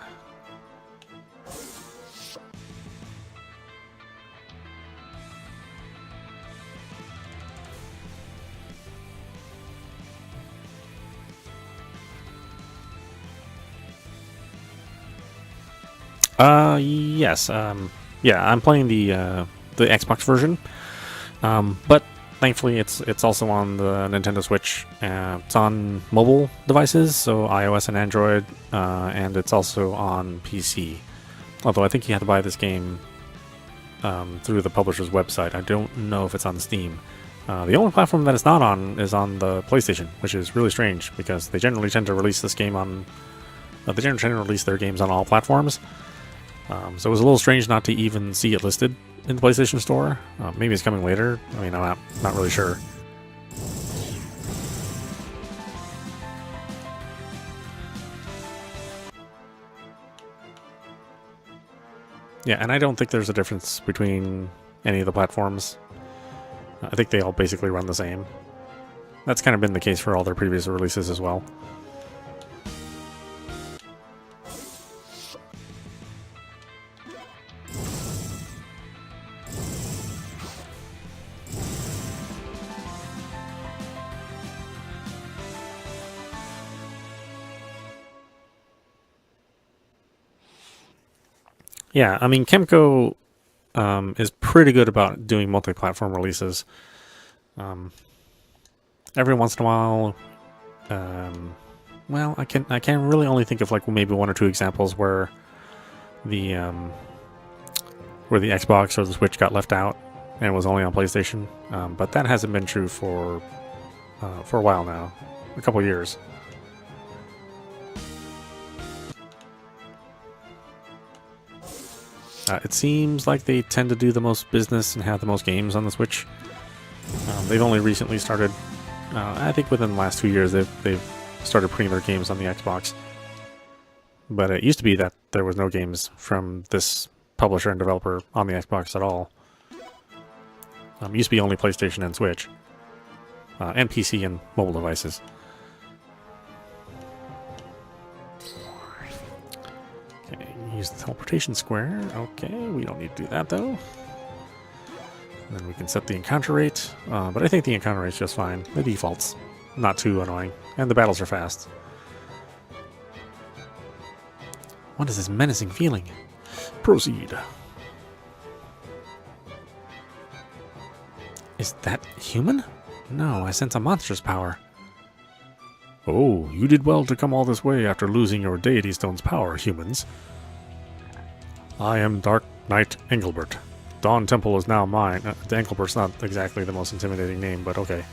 Yes. Yeah, I'm playing the Xbox version, but thankfully it's also on the Nintendo Switch. It's on mobile devices, so iOS and Android, and it's also on PC. Although I think you have to buy this game through the publisher's website. I don't know if it's on Steam. The only platform that it's not on is on the PlayStation, which is really strange because they generally tend to release this game on. They generally tend to release their games on all platforms. So it was a little strange not to even see it listed in the PlayStation Store. Maybe it's coming later. I mean, I'm not really sure. Yeah, and I don't think there's a difference between any of the platforms. I think they all basically run the same. That's kind of been the case for all their previous releases as well. Yeah, I mean, Kemco is pretty good about doing multi-platform releases. Every once in a while, well, I can really only think of like maybe one or two examples where the Xbox or the Switch got left out and was only on PlayStation. But that hasn't been true for a while now, a couple years. It seems like they tend to do the most business and have the most games on the Switch. They've only recently started, I think within the last 2 years, they've started putting their games on the Xbox. But it used to be that there was no games from this publisher and developer on the Xbox at all. It used to be only PlayStation and Switch. And PC and mobile devices. Use the teleportation square. Okay, we don't need to do that though. And then we can set the encounter rate. But I think the encounter rate's just fine. The default's not too annoying. And the battles are fast. What is this menacing feeling? Proceed. Is that human? No, I sense a monster's power. Oh, you did well to come all this way after losing your deity stone's power, humans. I am Dark Knight Engelbert. Dawn Temple is now mine. Engelbert's not exactly the most intimidating name, but okay.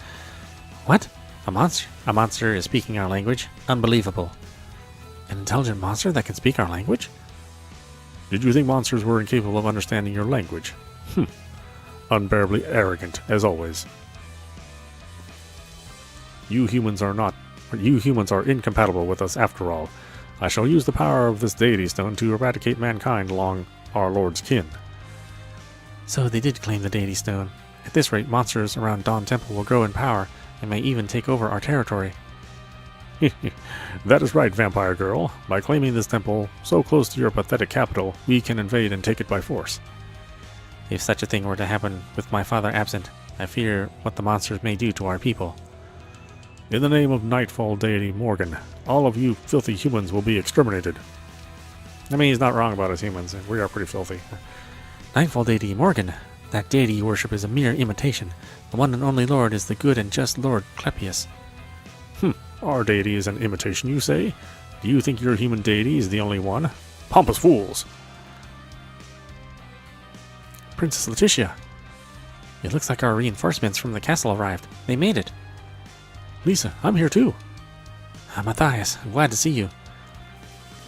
What? A monster? A monster is speaking our language? Unbelievable. An intelligent monster that can speak our language? Did you think monsters were incapable of understanding your language? Unbearably arrogant, as always. You humans are incompatible with us after all. I shall use the power of this deity stone to eradicate mankind along our Lord's kin. So they did claim the deity stone. At this rate, monsters around Dawn Temple will grow in power and may even take over our territory. That is right, vampire girl. By claiming this temple so close to your pathetic capital, we can invade and take it by force. If such a thing were to happen with my father absent, I fear what the monsters may do to our people. In the name of Nightfall Deity Morgan, all of you filthy humans will be exterminated. I mean, he's not wrong about us humans. We are pretty filthy. Nightfall Deity Morgan. That deity you worship is a mere imitation. The one and only Lord is the good and just Lord Clepius. Our deity is an imitation, you say? Do you think your human deity is the only one? Pompous fools! Princess Letitia. It looks like our reinforcements from the castle arrived. They made it. Lisa, I'm here too. Matthias, I'm glad to see you.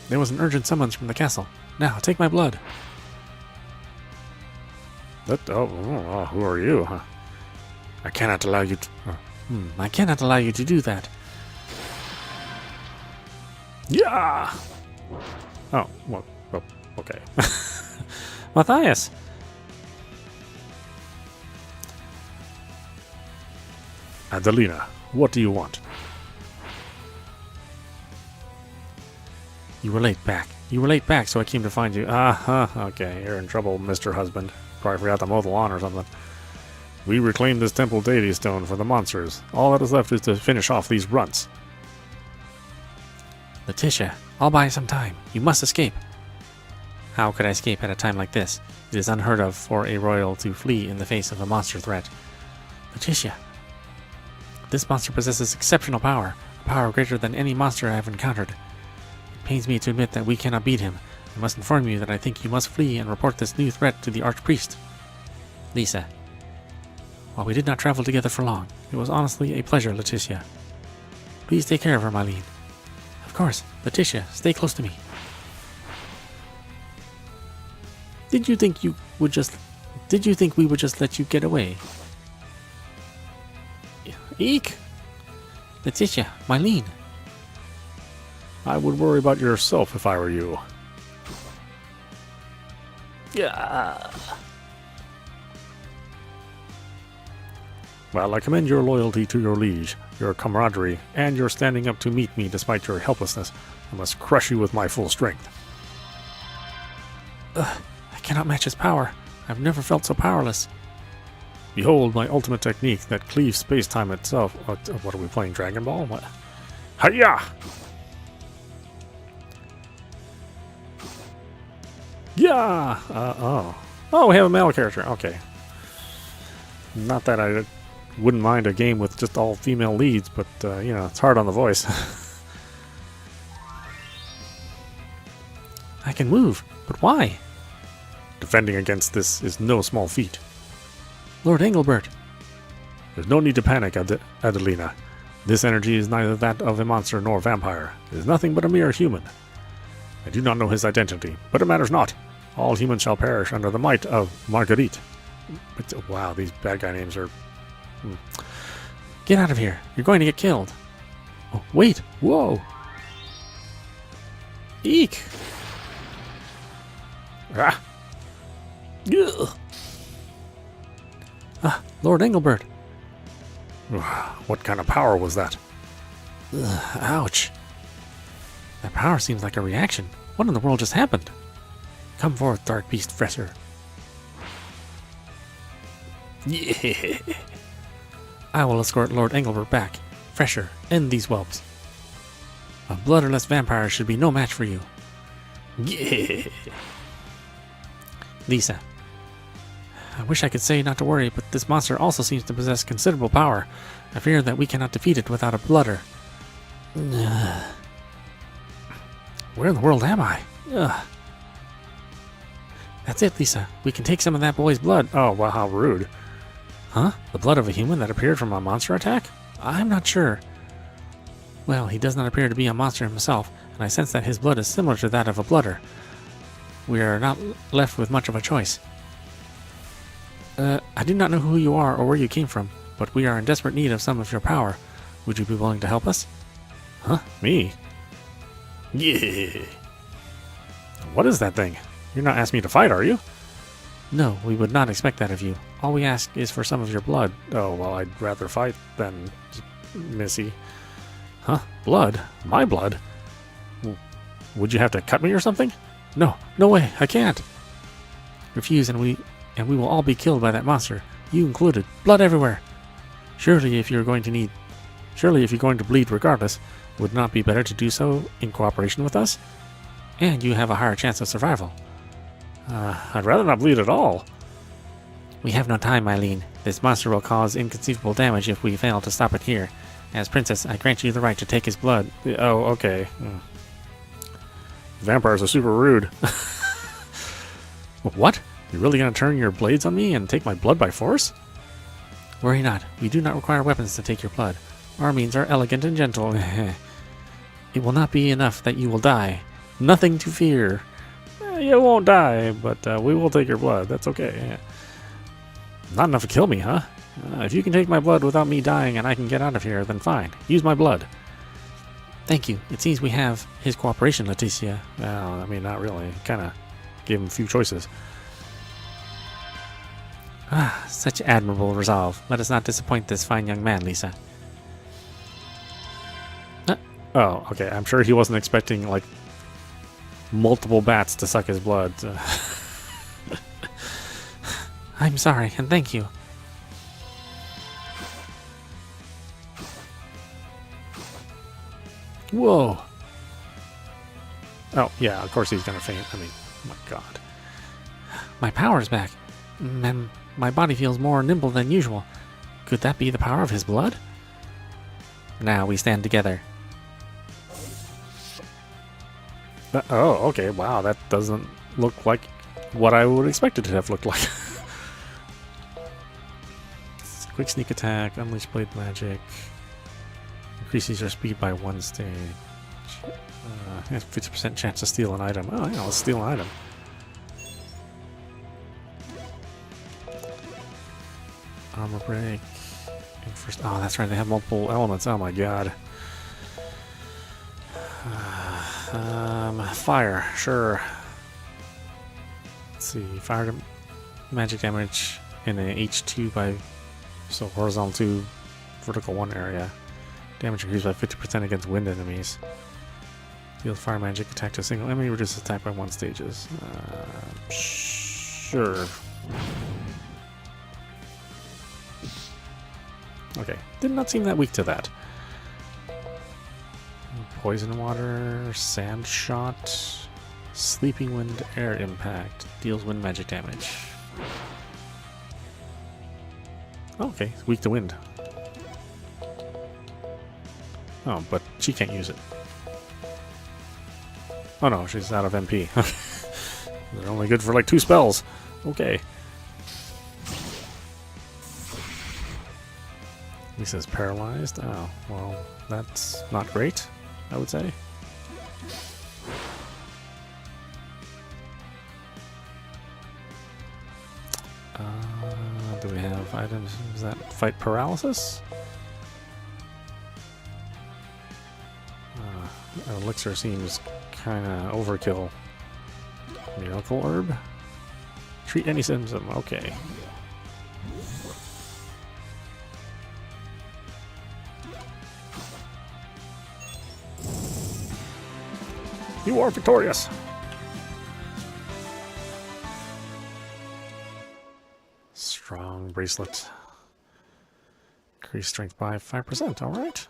There was an urgent summons from the castle. Now, take my blood. Who are you? Huh? I cannot allow you to... I cannot allow you to do that. Yeah! Oh, well, okay. Matthias! Adelina, what do you want? You were late back. So I came to find you. Okay, you're in trouble, Mr. Husband. Probably forgot to mow the lawn or something. We reclaimed this temple deity stone for the monsters. All that is left is to finish off these runts. Letitia, I'll buy you some time. You must escape. How could I escape at a time like this? It is unheard of for a royal to flee in the face of a monster threat. Letitia, this monster possesses exceptional power, a power greater than any monster I have encountered. It pains me to admit that we cannot beat him. I must inform you that I think you must flee and report this new threat to the Archpriest. Lisa, while we did not travel together for long, it was honestly a pleasure, Letitia. Please take care of her, Mylene. Of course, Letitia, stay close to me. Did you think we would just let you get away? Eek! Letitia, Mylene. I would worry about yourself if I were you. Yeah. Well, I commend your loyalty to your liege, your camaraderie, and your standing up to meet me despite your helplessness. I must crush you with my full strength. I cannot match his power. I've never felt so powerless. Behold my ultimate technique that cleaves space-time itself. What are we playing, Dragon Ball? What? Hiya! Yeah! Oh, we have a male character. Okay. Not that I wouldn't mind a game with just all female leads, but, it's hard on the voice. I can move, but why? Defending against this is no small feat. Lord Engelbert. There's no need to panic, Adelina. This energy is neither that of a monster nor vampire. It is nothing but a mere human. I do not know his identity, but it matters not. All humans shall perish under the might of Marguerite. Wow, these bad guy names are... Get out of here. You're going to get killed. Oh, wait. Whoa. Eek. Ah. Ugh. Lord Engelbert. What kind of power was that? Ouch. That power seems like a reaction. What in the world just happened? Come forth, Dark Beast Fresher. Yeah. I will escort Lord Engelbert back. Fresher, end these whelps. A bloodless vampire should be no match for you. Yeah. Lisa. I wish I could say not to worry, but this monster also seems to possess considerable power. I fear that we cannot defeat it without a blooder. Where in the world am I? That's it, Lisa. We can take some of that boy's blood. Oh, well, how rude. Huh? The blood of a human that appeared from a monster attack? I'm not sure. Well, he does not appear to be a monster himself, and I sense that his blood is similar to that of a blooder. We are not left with much of a choice. I do not know who you are or where you came from, but we are in desperate need of some of your power. Would you be willing to help us? Huh? Me? Yeah. What is that thing? You're not asking me to fight, are you? No, we would not expect that of you. All we ask is for some of your blood. Oh, well, I'd rather fight than Missy. Huh? Blood? My blood? Would you have to cut me or something? No, no way, I can't. Refuse and we will all be killed by that monster. You included. Blood everywhere. Surely if you're going to need Surely if you're going to bleed regardless, would it not be better to do so in cooperation with us? And you have a higher chance of survival. I'd rather not bleed at all. We have no time, Eileen. This monster will cause inconceivable damage if we fail to stop it here. As princess, I grant you the right to take his blood. Oh, okay. Vampires are super rude. What? You're really going to turn your blades on me and take my blood by force? Worry not. We do not require weapons to take your blood. Our means are elegant and gentle. It will not be enough that you will die. Nothing to fear. You won't die, but we will take your blood. That's okay. Yeah. Not enough to kill me, huh? If you can take my blood without me dying and I can get out of here, then fine. Use my blood. Thank you. It seems we have his cooperation, Leticia. Well, I mean, not really. Kind of gave him a few choices. Ah, such admirable resolve. Let us not disappoint this fine young man, Lisa. Oh, okay. I'm sure he wasn't expecting, like, multiple bats to suck his blood. I'm sorry, and thank you. Whoa. Oh, yeah, of course he's gonna faint. I mean, oh my god. My power's back. And my body feels more nimble than usual. Could that be the power of his blood? Now we stand together. Oh, okay. Wow, that doesn't look like what I would expect it to have looked like. Quick sneak attack, unleash blade magic, increases your speed by 1 stage. Has 50% chance to steal an item. Oh, yeah, let's steal an item. Armor break. And first, oh, that's right. They have multiple elements. Oh my god. Fire, sure. Let's see, fire magic damage in a H2 by, so horizontal 2, vertical 1 area. Damage increased by 50% against wind enemies. Deals fire magic attack to a single enemy, reduces attack by 1 stages. Sure. Okay, did not seem that weak to that. Poison water, sand shot, sleeping wind, air impact, deals wind magic damage. Okay, it's weak to wind. Oh, but she can't use it. Oh no, she's out of MP. They're only good for like 2 spells. Okay. Lisa's paralyzed. Oh, well, that's not great, I would say. Do we have items that fight paralysis? Elixir seems kind of overkill. Miracle herb? Treat any symptom. Okay. You are victorious! Strong bracelet. Increase strength by 5%, alright.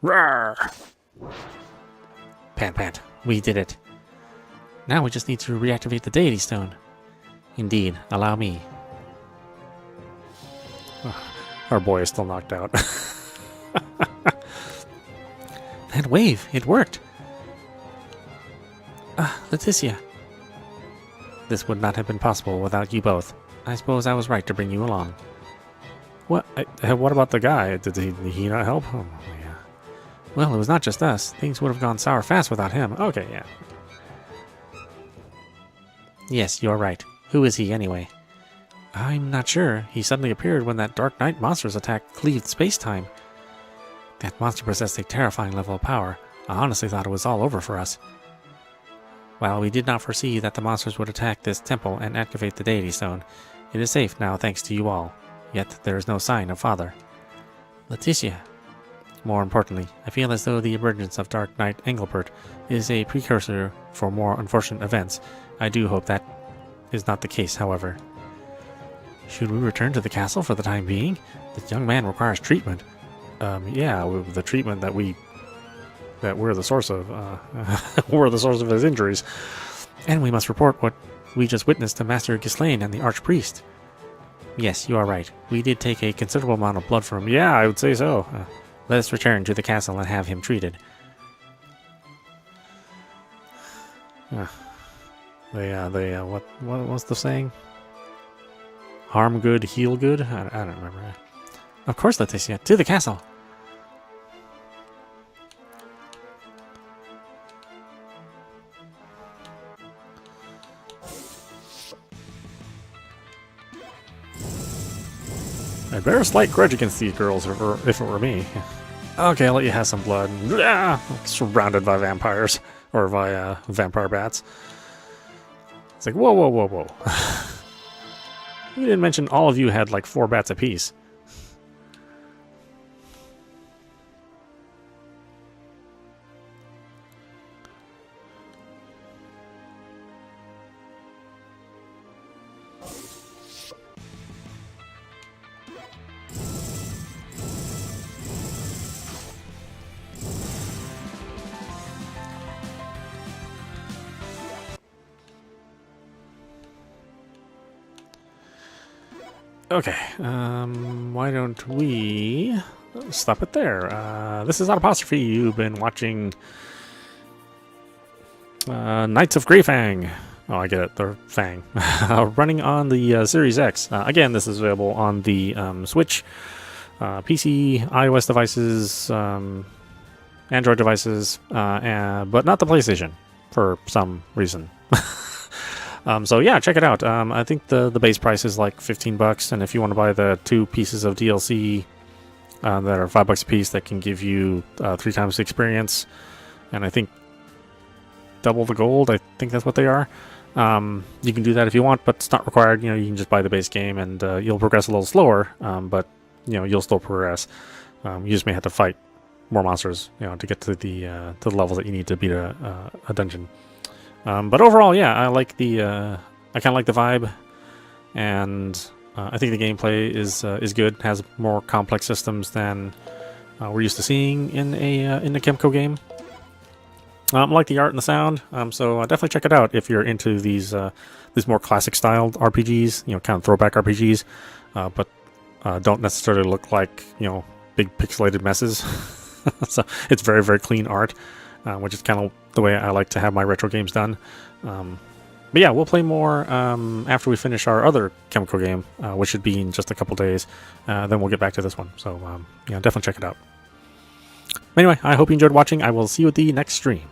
Roar! Pant pant, we did it. Now we just need to reactivate the Deity Stone. Indeed, allow me. Our boy is still knocked out. That wave, it worked. Leticia. This would not have been possible without you both. I suppose I was right to bring you along. What? What about the guy? Did he not help? Oh, yeah. Well, it was not just us. Things would have gone sour fast without him. Okay, yeah. Yes, you're right. Who is he, anyway? I'm not sure. He suddenly appeared when that Dark Knight monster's attack cleaved space-time. That monster possessed a terrifying level of power. I honestly thought it was all over for us. While we did not foresee that the monsters would attack this temple and activate the Deity Stone, it is safe now thanks to you all. Yet there is no sign of Father. Leticia. More importantly, I feel as though the emergence of Dark Knight Engelbert is a precursor for more unfortunate events. I do hope that is not the case, however. Should we return to the castle for the time being? The young man requires treatment. Yeah, the treatment that we're the source of. We're the source of his injuries. And we must report what we just witnessed to Master Ghislaine and the Archpriest. Yes, you are right. We did take a considerable amount of blood from him. Yeah, I would say so. Let us return to the castle and have him treated. What's the saying? Harm good, heal good? I don't remember. Of course, Leticia. To the castle! I'd bear a slight grudge against these girls if it were me. Okay, I'll let you have some blood. Surrounded by vampires. Or by vampire bats. It's like, whoa, whoa, whoa, whoa. You didn't mention all of you had like 4 bats apiece. Okay, why don't we stop it there? This is Apostrophe. You've been watching Knights of Grayfang. Oh, I get it. They're Fang. Running on the Series X. Again, this is available on the Switch, PC, iOS devices, Android devices, but not the PlayStation for some reason. So yeah, check it out. I think the base price is like $15, and if you want to buy the 2 pieces of DLC that are $5 a piece, that can give you 3 times the experience, and I think double the gold. I think that's what they are. You can do that if you want, but it's not required. You know, you can just buy the base game, and you'll progress a little slower, but you know, you'll still progress. You just may have to fight more monsters, you know, to get to the levels that you need to beat a dungeon. But overall, yeah, I like I kind of like the vibe, and I think the gameplay is good. It has more complex systems than we're used to seeing in a Kemco game. I like the art and the sound, so definitely check it out if you're into these more classic styled RPGs, you know, kind of throwback RPGs, but don't necessarily look like, you know, big pixelated messes. So it's very, very clean art. Which is kind of the way I like to have my retro games done. But yeah, we'll play more after we finish our other Chemical game, which should be in just a couple days. Then we'll get back to this one. So yeah, definitely check it out. Anyway, I hope you enjoyed watching. I will see you at the next stream.